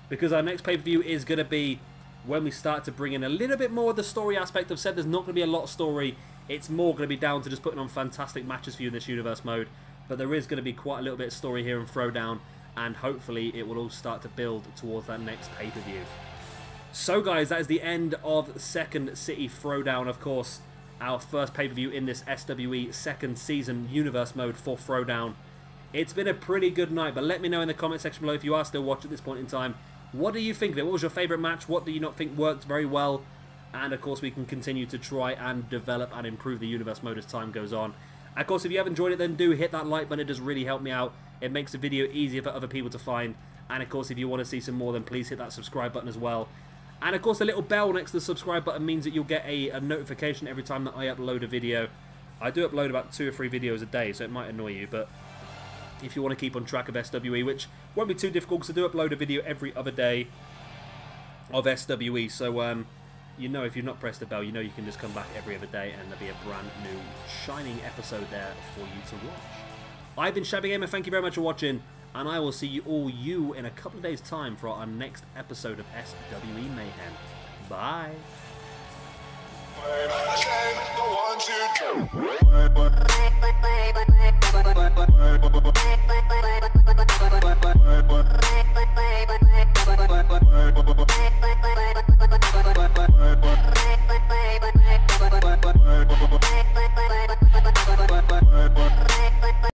Because our next pay-per-view is going to be when we start to bring in a little bit more of the story aspect. I've said there's not going to be a lot of story. It's more going to be down to just putting on fantastic matches for you in this universe mode. But there is going to be quite a little bit of story here in Throwdown. And hopefully it will all start to build towards that next pay-per-view. So guys, that is the end of Second City Throwdown. Of course, our first pay-per-view in this SWE second season universe mode for Throwdown. It's been a pretty good night, but let me know in the comment section below if you are still watching at this point in time. What do you think of it? What was your favourite match? What do you not think worked very well? And of course, we can continue to try and develop and improve the universe mode as time goes on. And of course, if you have enjoyed it, then do hit that like button. It does really help me out. It makes the video easier for other people to find. And of course, if you want to see some more, then please hit that subscribe button as well. And of course, the little bell next to the subscribe button means that you'll get a notification every time that I upload a video. I do upload about 2 or 3 videos a day, so it might annoy you, but if you want to keep on track of SWE, which won't be too difficult because I do upload a video every other day of SWE, so you know, if you've not pressed the bell, you know you can just come back every other day and there'll be a brand new shining episode there for you to watch. I've been Shabby Gamer, thank you very much for watching, and I will see you all in a couple of days' time for our next episode of SWE Mayhem. Bye! One, two,